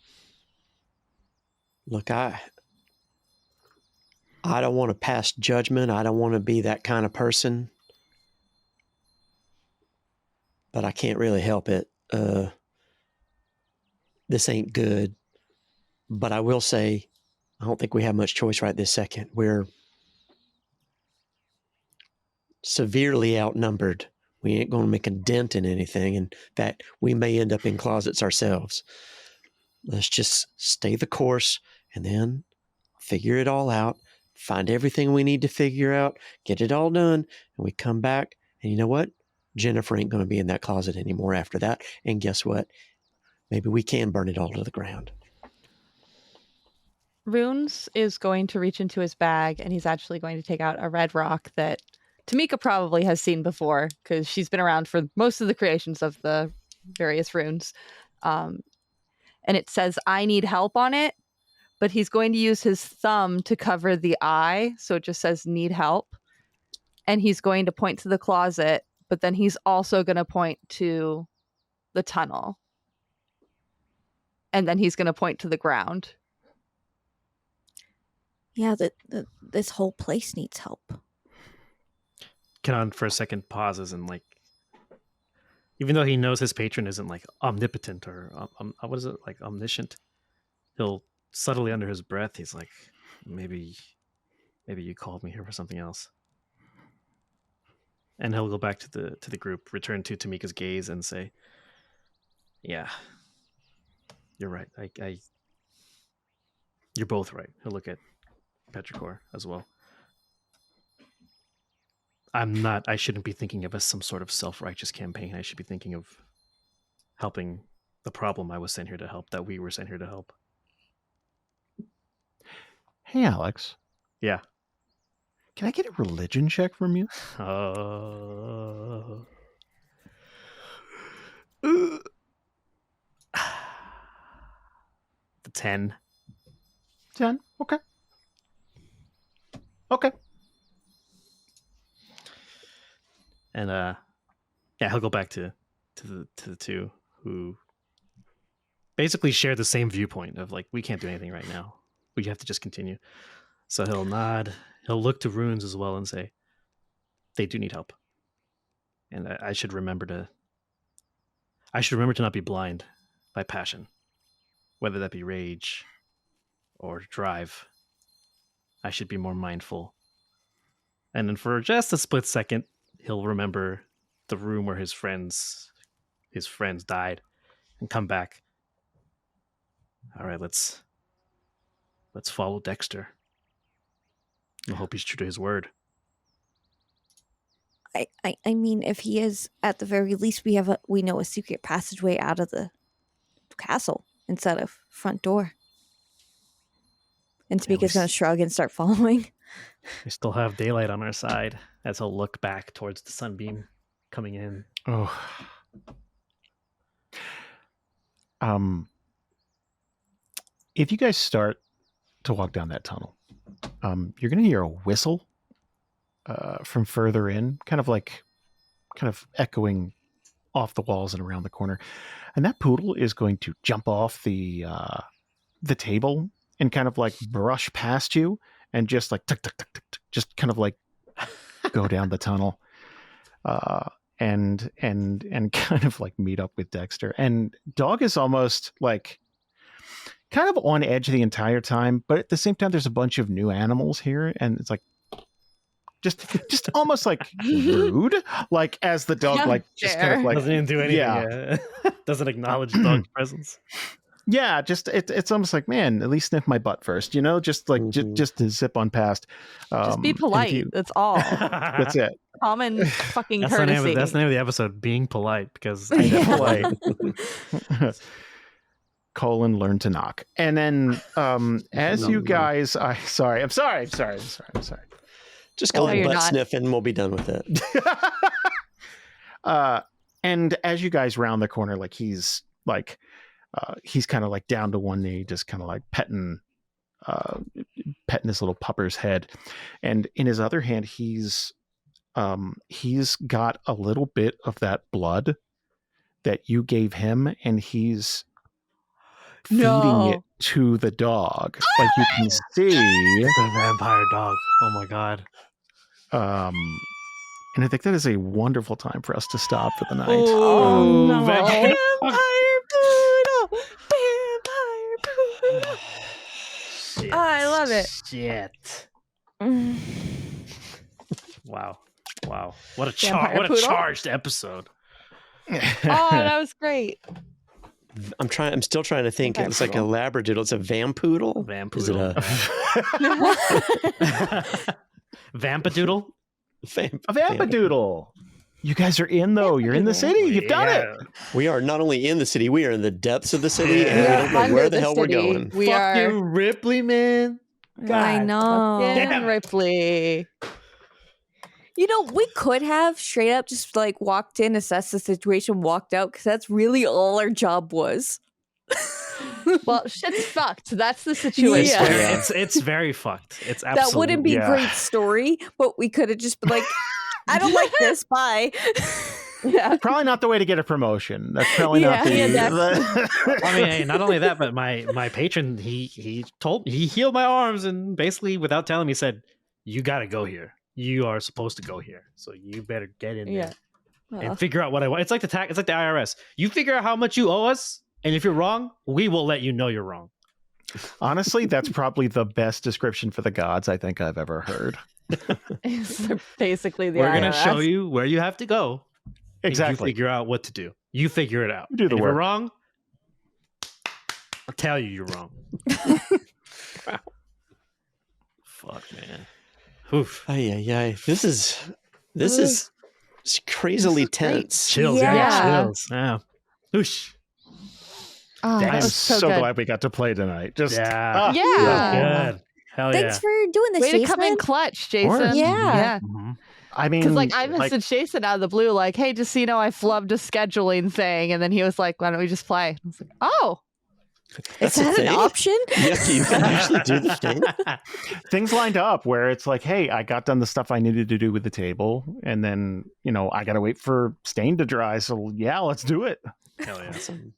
Look, I don't want to pass judgment. I don't want to be that kind of person. But I can't really help it. This ain't good. But I will say, I don't think we have much choice right this second. We're severely outnumbered. We ain't going to make a dent in anything. In fact, we may end up in closets ourselves. Let's just stay the course and then figure it all out, find everything we need to figure out, get it all done, and we come back. And you know what? Jennifer ain't going to be in that closet anymore after that. And guess what? Maybe we can burn it all to the ground. Runes is going to reach into his bag, and he's actually going to take out a red rock that Tamika probably has seen before because she's been around for most of the creations of the various runes. And it says, "I need help" on it, but he's going to use his thumb to cover the I. So it just says "need help." And he's going to point to the closet, but then he's also going to point to the tunnel. And then he's going to point to the ground. Yeah, this whole place needs help. Kenan for a second pauses and like, even though he knows his patron isn't like omnipotent or what is it, like omniscient, he'll subtly under his breath, he's like, maybe you called me here for something else. And he'll go back to the group, return to Tamika's gaze, and say, "Yeah, you're right. I you're both right." He'll look at Petrichor as well. I shouldn't be thinking of as some sort of self-righteous campaign. I should be thinking of helping the problem I was sent here to help, that we were sent here to help. Hey, Alex. Yeah. Can I get a religion check from you? The 10. 10. Okay. Okay. And yeah, he'll go back to the two who basically share the same viewpoint of like, we can't do anything right now. We have to just continue. So he'll nod. He'll look to Runes as well and say, they do need help. And I should remember to not be blind by passion, whether that be rage or drive. I should be more mindful. And then for just a split second, he'll remember the room where his friends died and come back. All right, let's follow Dexter. I hope he's true to his word. I mean, if he is, at the very least, we know a secret passageway out of the castle instead of front door. And Tamika's going to shrug and start following. We still have daylight on our side, as he'll look back towards the sunbeam coming in. Oh. If you guys start to walk down that tunnel, you're going to hear a whistle from further in, kind of echoing off the walls and around the corner. And that poodle is going to jump off the table and kind of like brush past you and just like tuck, tuck, tuck, tuck, tuck, just kind of like go down the tunnel and kind of like meet up with Dexter. And Dog is almost like kind of on edge the entire time, but at the same time there's a bunch of new animals here and it's like just almost like rude, like as the dog like just kind of like doesn't even do anything. Yeah. Doesn't acknowledge the dog's presence. Yeah, just it's almost like, man, at least sniff my butt first, you know, just like just to zip on past. Just be polite. That's all. That's it. Common fucking courtesy. That's the name of the episode, being polite, because I am polite. Learn to knock. And then as you guys, I'm sorry. Just call it butt sniff and we'll be done with it. And as you guys round the corner, like he's kind of like down to one knee, just kind of like petting his little pupper's head, and in his other hand, he's got a little bit of that blood that you gave him, and he's feeding it to the dog. Like you can see The vampire dog. Oh my god. And I think that is a wonderful time for us to stop for the night. Oh, no. vampire Vampire poodle. Shit. I love it. Shit. Mm. Wow. What a Vampire what a poodle? charged episode. Oh, that was great. I'm still trying to think. Vampire It's like a poodle. Labradoodle. It's a vampoodle. Is it a Vampadoodle? A Vampadoodle. You guys are in, though. You're in the city. You've done it. We are not only in the city, we are in the depths of the city, Yeah. and we don't know Under where the hell we're city. going. We are Ripley, man. I God. know. in Ripley. You know, we could have straight up just like walked in, assessed the situation, walked out, because that's really all our job was. Well, shit's fucked. That's the situation. Yeah. It's very fucked. It's absolutely. That wouldn't be yeah. great story, but we could have just been like, I don't like this. Bye. Yeah. Probably not the way to get a promotion. That's probably not Yeah, the. I mean, hey, not only that, but my patron, he healed my arms, and basically without telling me said, "You got to go here. You are supposed to go here. So you better get in there and figure out what I want." It's like the IRS. You figure out how much you owe us, and if you're wrong, we will let you know you're wrong. Honestly, that's probably the best description for the gods I think I've ever heard. It's basically the We're gonna IRS. show you where you have to go. And Exactly. you figure out what to do. You figure it out. You do the And if work. you're wrong, I'll tell you you're wrong. Wow. Fuck, man. Oof. Ay. This is crazily tense. Chills. Yeah. Yeah. Chills. Yeah. Oosh. Oh, I that am was so so good. glad we got to play tonight. Just Yeah. Yeah. Good. Hell Thanks yeah. for doing this, Way to Jason. come in clutch, Jason. course. Yeah. Mhm. I mean, Because I messaged Jason out of the blue, like, "Hey, just so you know, I flubbed a scheduling thing," and then he was like, "Why don't we just play?" I was like, "Oh, That's Is a that an thing? option? Yeah, you can usually do the thing. things lined up where it's like, hey, I got done the stuff I needed to do with the table, and then I got to wait for stain to dry. So yeah, let's do it. Hell yeah. Awesome.